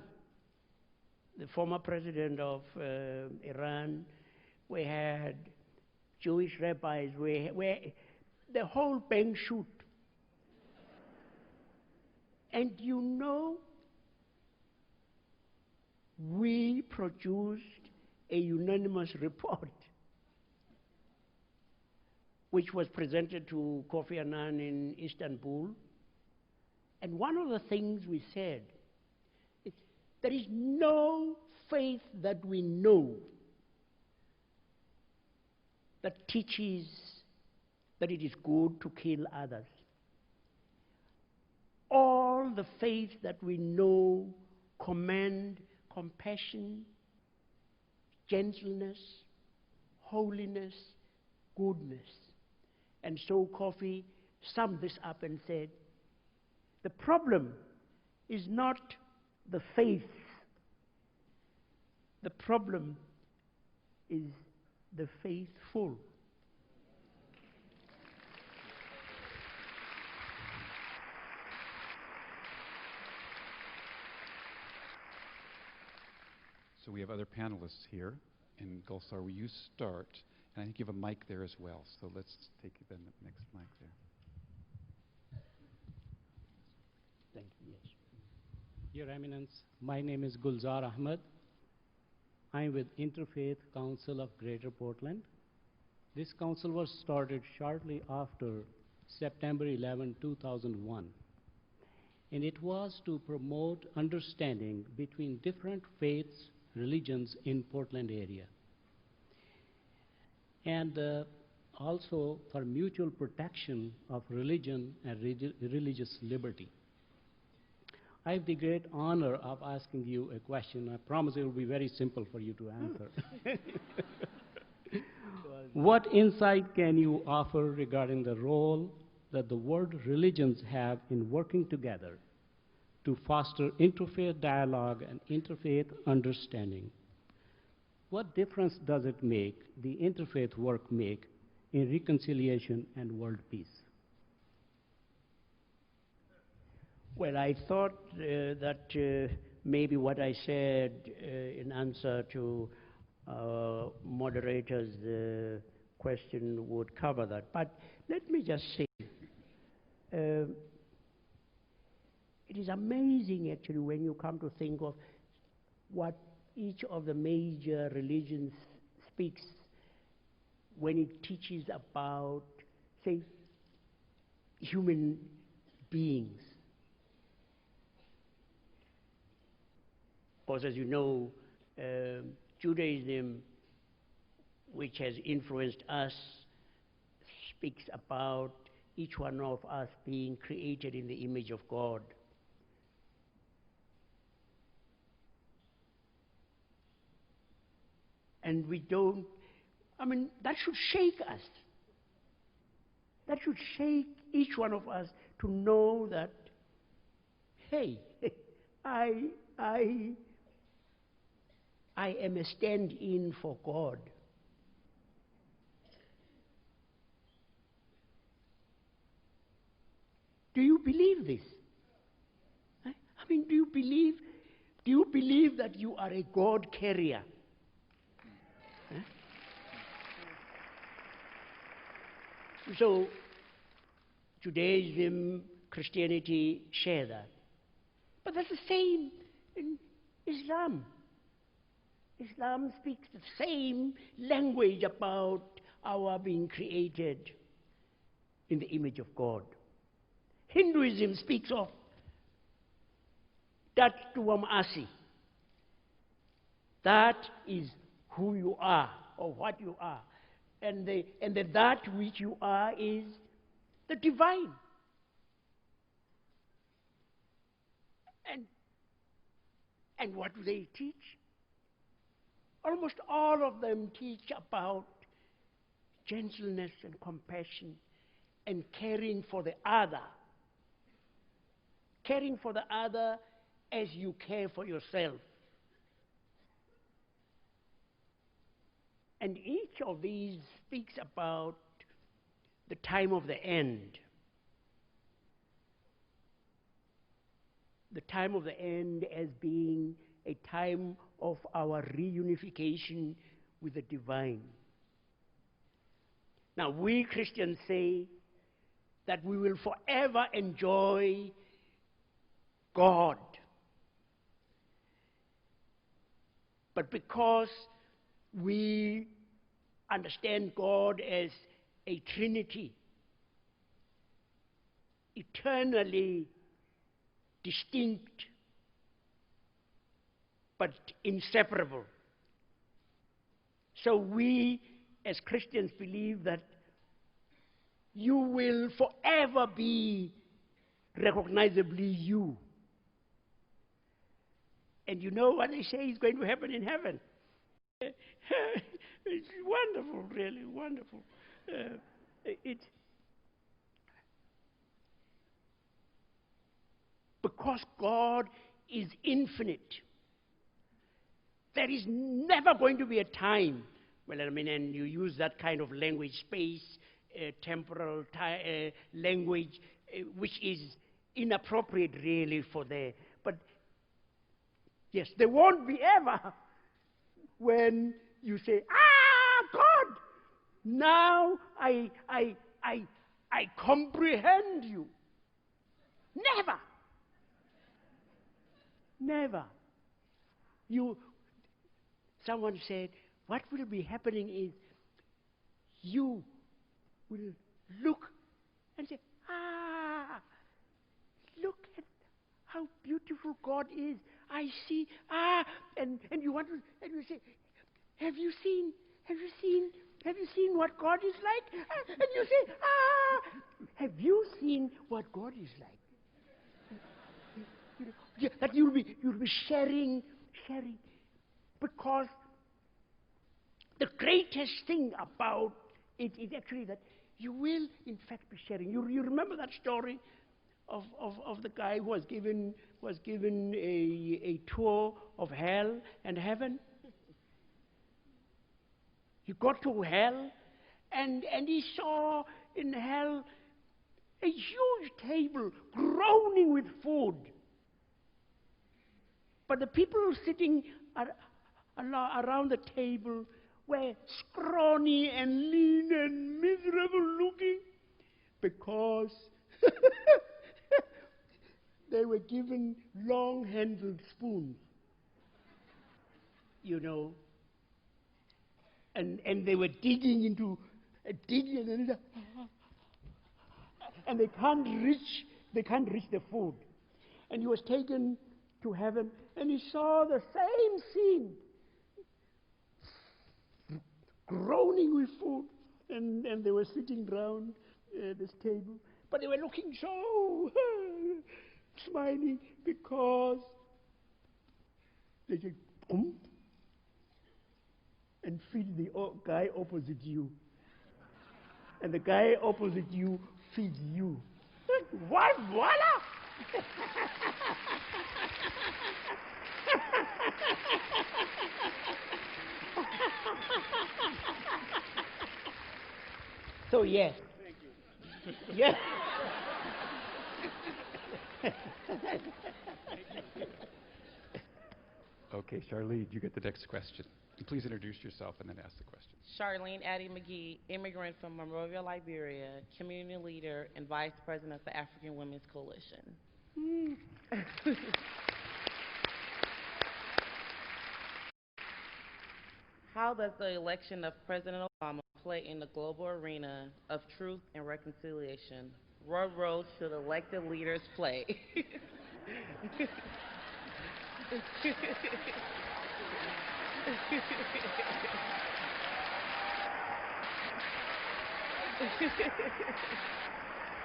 the former president of Iran. We had Jewish rabbis. The whole bang shoot. And you know, we produced a unanimous report which was presented to Kofi Annan in Istanbul. And one of the things we said is there is no faith that we know that teaches that it is good to kill others. All the faiths that we know command compassion, gentleness, holiness, goodness. And so Kofi summed this up and said, the problem is not the faith. The problem is the faithful. So we have other panelists here. And Gulsar, will you start? And I think you have a mic there as well. So let's take the next mic there. Thank you. Yes. Your Eminence, my name is Gulzar Ahmed. I'm with Interfaith Council of Greater Portland. This council was started shortly after September 11, 2001. And it was to promote understanding between different faiths, religions in Portland area. And also for mutual protection of religion and religious liberty. I have the great honor of asking you a question. I promise it will be very simple for you to answer. What insight can you offer regarding the role that the world religions have in working together to foster interfaith dialogue and interfaith understanding? What difference does it make, the interfaith work make, in reconciliation and world peace? Well, I thought that maybe what I said in answer to moderator's question would cover that. But let me just say, it is amazing actually when you come to think of what each of the major religions speaks when it teaches about, say, human beings. Of course, as you know, Judaism, which has influenced us, speaks about each one of us being created in the image of God. And we don't, I mean, that should shake us. That should shake each one of us to know that, hey, I am a stand-in for God. Do you believe this? I mean, do you believe that you are a God carrier? Huh? So Judaism, Christianity share that. But that's the same in Islam. Islam speaks the same language about our being created in the image of God. Hinduism speaks of dat tuam asi. That is who you are, or what you are. And the that which you are is the divine. And what do they teach? Almost all of them teach about gentleness and compassion and caring for the other. Caring for the other as you care for yourself. And each of these speaks about the time of the end. The time of the end as being a time of our reunification with the divine. Now, we Christians say that we will forever enjoy God. But because we understand God as a Trinity, eternally distinct but inseparable. So we as Christians believe that you will forever be recognizably you. And you know what they say is going to happen in heaven. It's wonderful, really wonderful. Because God is infinite, there is never going to be a time, well, I mean, and you use that kind of language, space, temporal language, which is inappropriate really for there. But yes, there won't be ever when you say, God, now I comprehend you. Never. Never. Someone said, what will be happening is you will look and say, look at how beautiful God is. I see, and you want to, and you say, have you seen what God is like? And you say, have you seen what God is like? That you'll be sharing, because the greatest thing about it is actually that you will, in fact, be sharing. You remember that story of the guy who was given a tour of hell and heaven? He got to hell, and he saw in hell a huge table groaning with food. But the people sitting around the table were scrawny and lean and miserable looking because they were given long-handled spoons, you know, and they were digging and they can't reach the food. And he was taken to heaven, and he saw the same scene, groaning with food, and they were sitting round this table, but they were looking so smiling because they said, "Come," and feed the guy opposite you, and the guy opposite you feeds you. What? Voila! So yes. Thank you. Yes. Okay, Charlene, you get the next question. And please introduce yourself and then ask the question. Charlene Addie McGee, immigrant from Monrovia, Liberia, community leader and vice president of the African Women's Coalition. How does the election of President Obama play in the global arena of truth and reconciliation? What role should elected leaders play?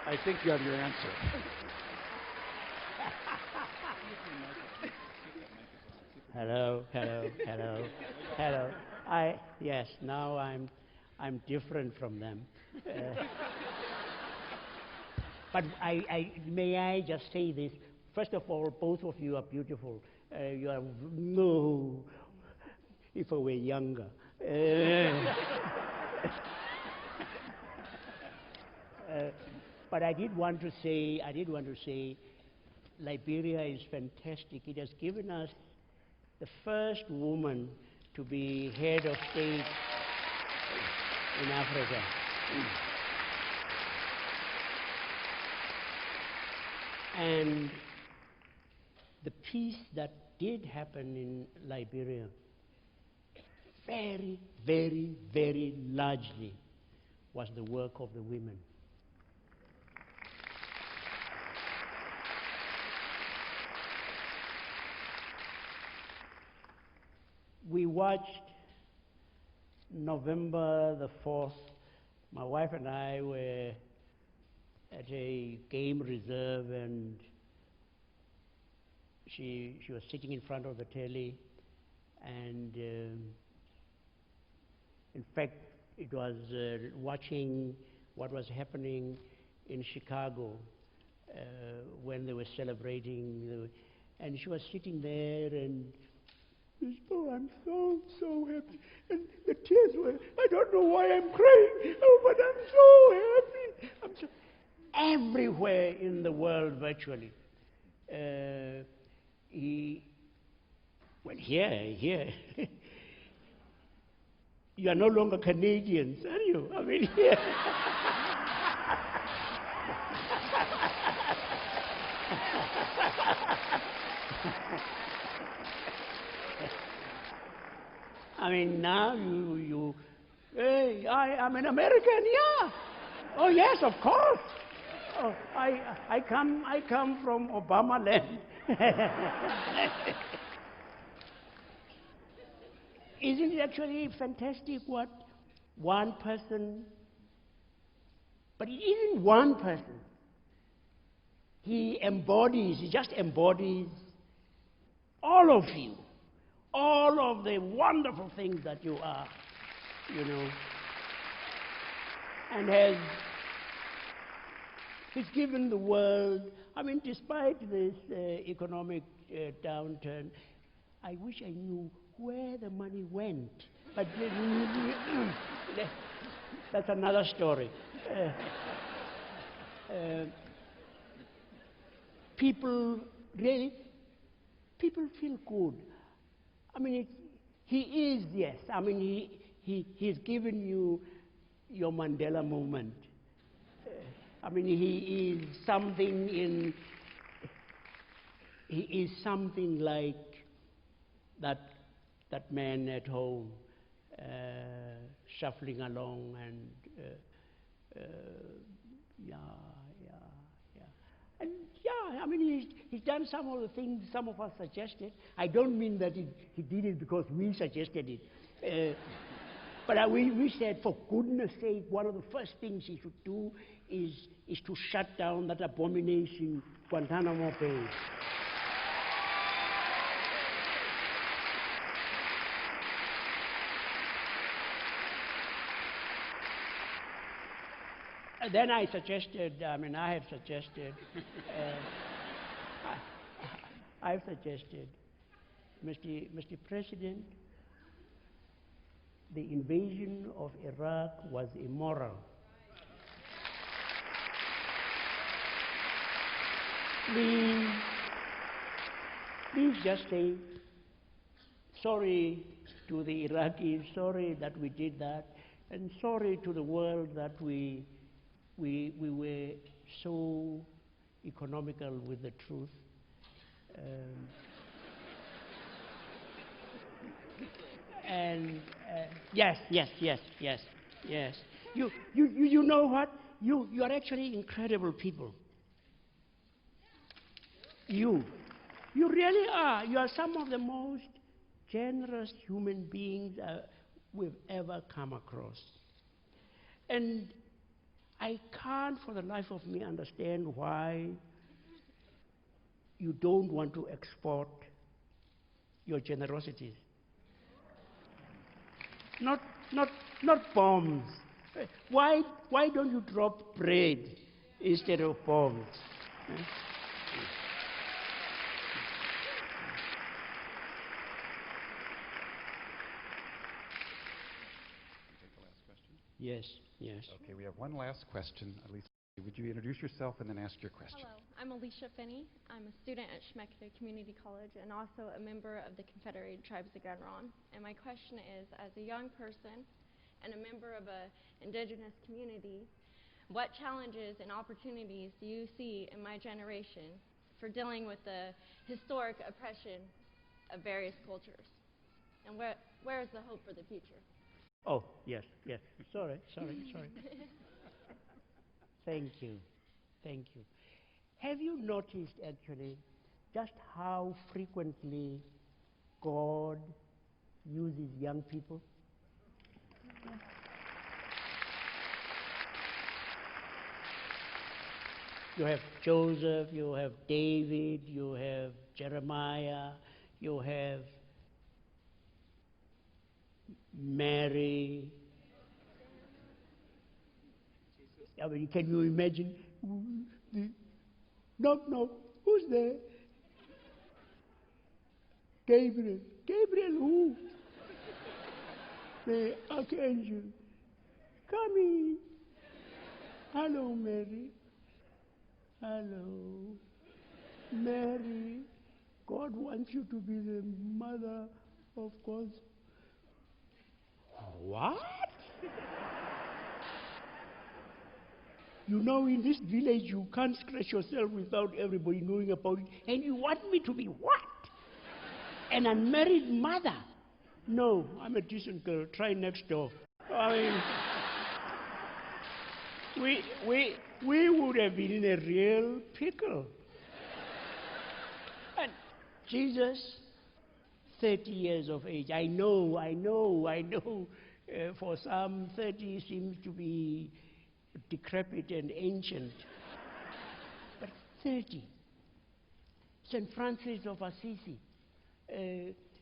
I think you have your answer. Hello, hello, hello, hello. Yes, now I'm different from them. But may I just say this? First of all, both of you are beautiful. You are, no, if I were younger. But I did want to say, Liberia is fantastic. It has given us the first woman to be head of state in Africa. And the peace that did happen in Liberia, very, very, very largely was the work of the women. We watched November the 4th. My wife and I were at a game reserve, and she was sitting in front of the telly, and in fact it was watching what was happening in Chicago when they were celebrating, and she was sitting there and, oh, I'm so happy. And the tears were, I don't know why I'm crying, oh, but I'm so happy. I'm so, everywhere in the world, virtually. Well, here, you are no longer Canadians, are you? I mean, here. I mean, now hey, I'm an American, yeah. Oh, yes, of course. Oh, I come from Obama land. Isn't it actually fantastic what one person, but it isn't one person. He just embodies all of you. All of the wonderful things that you are, you know, and he's given the world, I mean, despite this economic downturn, I wish I knew where the money went, but that's another story. People feel good. I mean, he is, yes. I mean, he's given you your Mandela moment. I mean, he is something like that man at home, shuffling along and yeah. And yeah, I mean, he's done some of the things some of us suggested. I don't mean that he did it because we suggested it. But we said, for goodness sake, one of the first things he should do is to shut down that abomination, Guantanamo Bay. Then I suggested, I've suggested, Mr. President, the invasion of Iraq was immoral. Please just say sorry to the Iraqis, sorry that we did that, and sorry to the world that we were so economical with the truth. And yes. You know what? You are actually incredible people. You really are. You are some of the most generous human beings we've ever come across. And I can't for the life of me understand why you don't want to export your generosities. Not bombs. Why don't you drop bread instead of bombs? Yes. Okay, we have one last question. Alicia, would you introduce yourself and then ask your question? Hello, I'm Alicia Finney. I'm a student at Schmeckter Community College and also a member of the Confederated Tribes of Grand Ronde. And my question is, as a young person and a member of an indigenous community, what challenges and opportunities do you see in my generation for dealing with the historic oppression of various cultures? And where is the hope for the future? Oh, yes. Sorry. Thank you. Have you noticed, actually, just how frequently God uses young people? You have Joseph, you have David, you have Jeremiah, you have Mary. I mean, can you imagine? Knock, who's there? Gabriel. Gabriel who? The archangel. Come in. Hello, Mary. Hello. Mary, God wants you to be the mother of God's. What? You know, in this village, you can't scratch yourself without everybody knowing about it. And you want me to be what? An unmarried mother? No, I'm a decent girl. Try next door. I mean, we would have been in a real pickle. And Jesus, 30 years of age. I know. For some, 30 seems to be decrepit and ancient. But 30. St. Francis of Assisi.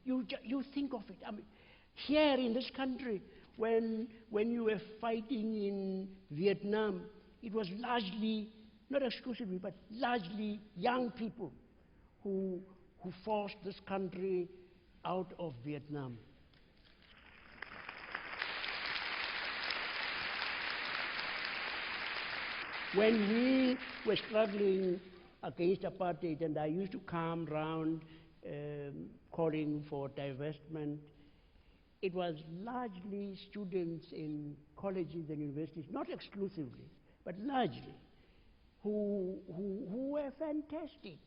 You think of it. I mean, here in this country, when you were fighting in Vietnam, it was largely, not exclusively, but largely young people who forced this country out of Vietnam. When we were struggling against apartheid, and I used to come round calling for divestment, it was largely students in colleges and universities, not exclusively, but largely, who were fantastic.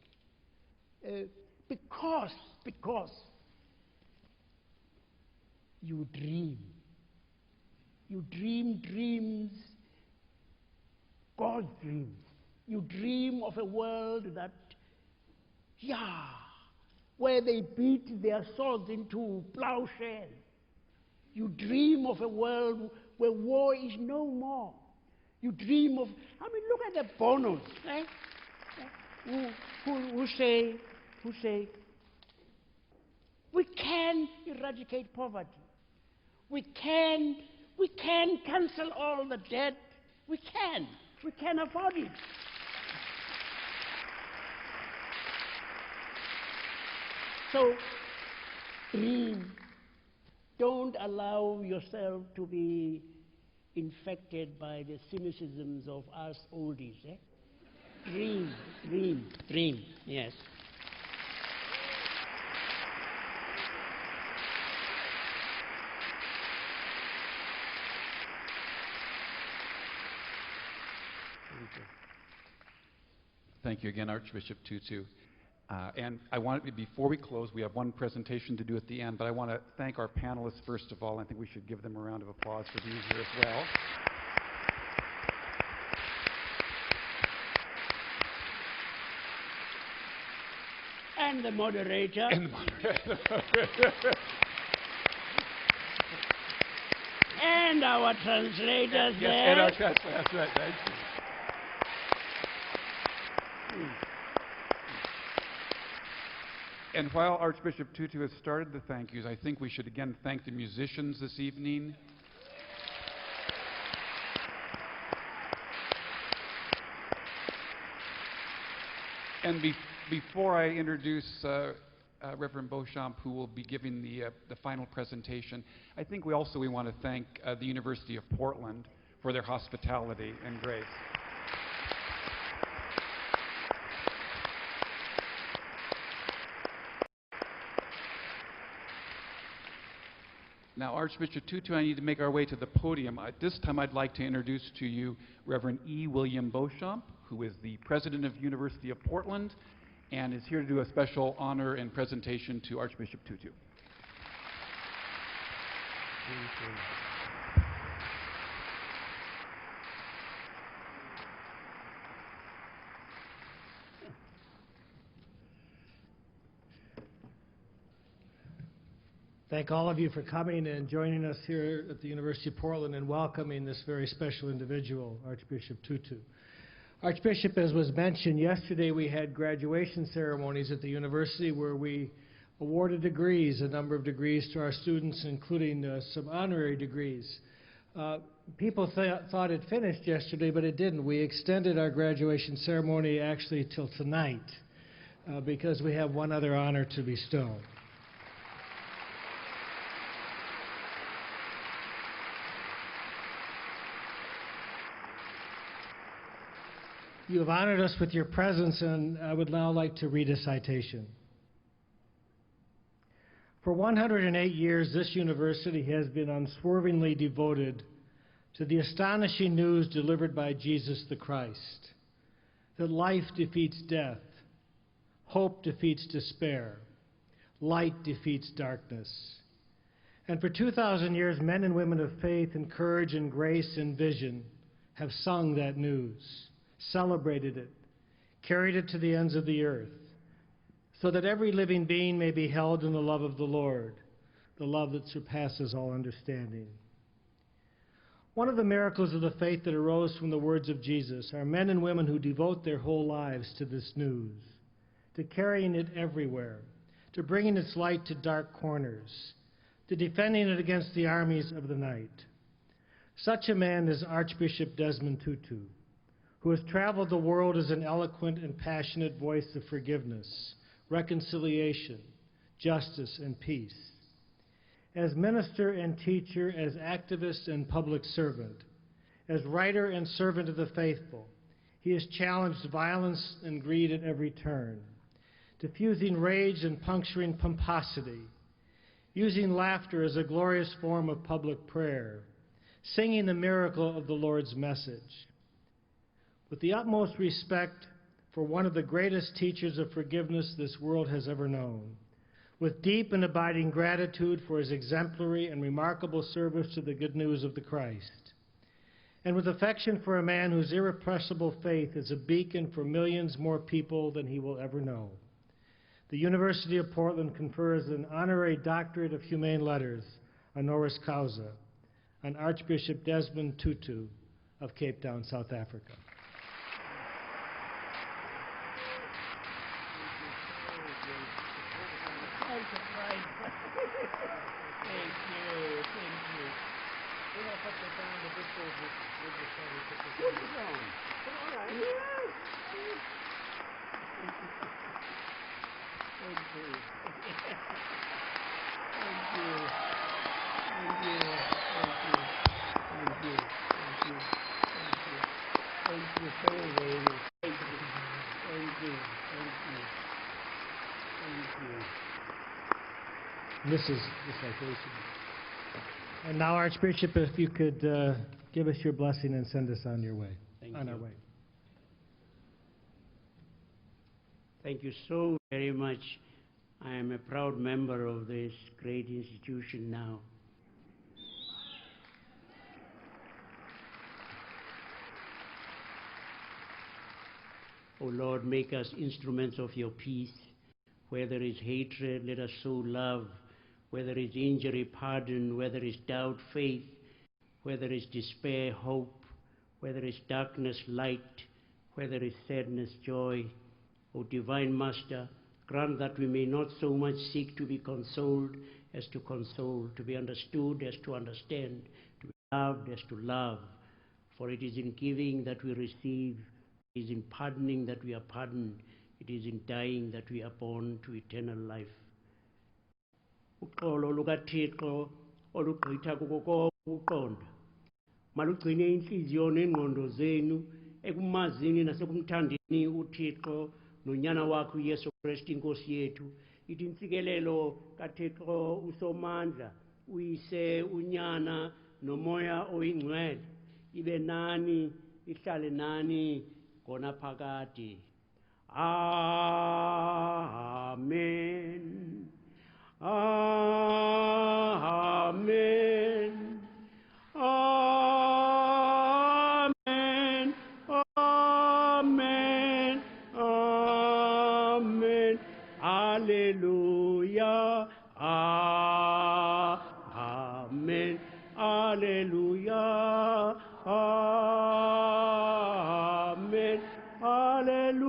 Because you dream. You dream dreams, God's dreams. You dream of a world that, where they beat their swords into plowshares. You dream of a world where war is no more. You dream of, look at the Bonos, right? Who say, we can eradicate poverty. We can cancel all the debt. We can afford it. So, dream. Don't allow yourself to be infected by the cynicisms of us oldies. Dream, yes. Thank you again, Archbishop Tutu. And I want to, before we close, we have one presentation to do at the end, but I want to thank our panelists first of all. I think we should give them a round of applause for being here as well. And the moderator. And the moderator. And our translators Yes, there. and our translators. That's right. Thank you. And while Archbishop Tutu has started the thank yous, I think we should again thank the musicians this evening. And before I introduce Reverend Beauchamp, who will be giving the final presentation, I think we want to thank the University of Portland for their hospitality and grace. Now, Archbishop Tutu, I need to make our way to the podium. This time I'd like to introduce to you Reverend E. William Beauchamp, who is the president of University of Portland and is here to do a special honor and presentation to Archbishop Tutu. Thank all of you for coming and joining us here at the University of Portland and welcoming this very special individual, Archbishop Tutu. Archbishop, as was mentioned yesterday, we had graduation ceremonies at the university where we awarded degrees, a number of degrees to our students, including some honorary degrees. People thought it finished yesterday, but it didn't. We extended our graduation ceremony actually till tonight because we have one other honor to bestow. You have honored us with your presence, and I would now like to read a citation. For 108 years, this university has been unswervingly devoted to the astonishing news delivered by Jesus the Christ, that life defeats death, hope defeats despair, light defeats darkness. And for 2,000 years, men and women of faith and courage and grace and vision have sung that news, celebrated it, carried it to the ends of the earth, so that every living being may be held in the love of the Lord, the love that surpasses all understanding. One of the miracles of the faith that arose from the words of Jesus are men and women who devote their whole lives to this news, to carrying it everywhere, to bringing its light to dark corners, to defending it against the armies of the night. Such a man is Archbishop Desmond Tutu, who has traveled the world as an eloquent and passionate voice of forgiveness, reconciliation, justice, and peace. As minister and teacher, as activist and public servant, as writer and servant of the faithful, he has challenged violence and greed at every turn, diffusing rage and puncturing pomposity, using laughter as a glorious form of public prayer, singing the miracle of the Lord's message. With the utmost respect for one of the greatest teachers of forgiveness this world has ever known, with deep and abiding gratitude for his exemplary and remarkable service to the good news of the Christ, and with affection for a man whose irrepressible faith is a beacon for millions more people than he will ever know, the University of Portland confers an honorary doctorate of humane letters, honoris causa, on Archbishop Desmond Tutu of Cape Town, South Africa. This is the citation. And now, Archbishop, if you could give us your blessing and send us on your way. Thank on you. our way. Thank you so very much. I am a proud member of this great institution now. O Lord, make us instruments of your peace. Where there is hatred, let us sow love. Where there is injury, pardon. Where there is doubt, faith. Where there is despair, hope. Where there is darkness, light. Where there is sadness, joy. O divine Master, grant that we may not so much seek to be consoled as to console, to be understood as to understand, to be loved as to love. For it is in giving that we receive, it is in pardoning that we are pardoned, it is in dying that we are born to eternal life. Uxolo lukaThixo olugqitha kuko konke ukuqonda malugcine inhliziyo nengqondo zenu ekumazini nasekumthandeni uThixo nonyana wakhe uYesu Kristu inkosi yethu. Ithi intsikelelo kaThixo usomandla uyise unyana nomoya oyingcwele ibe nani ihlale nani khona phakade. Amen. Amen. Amen. Amen. Amen. Alleluia. Amen. Alleluia. Amen. Alleluia.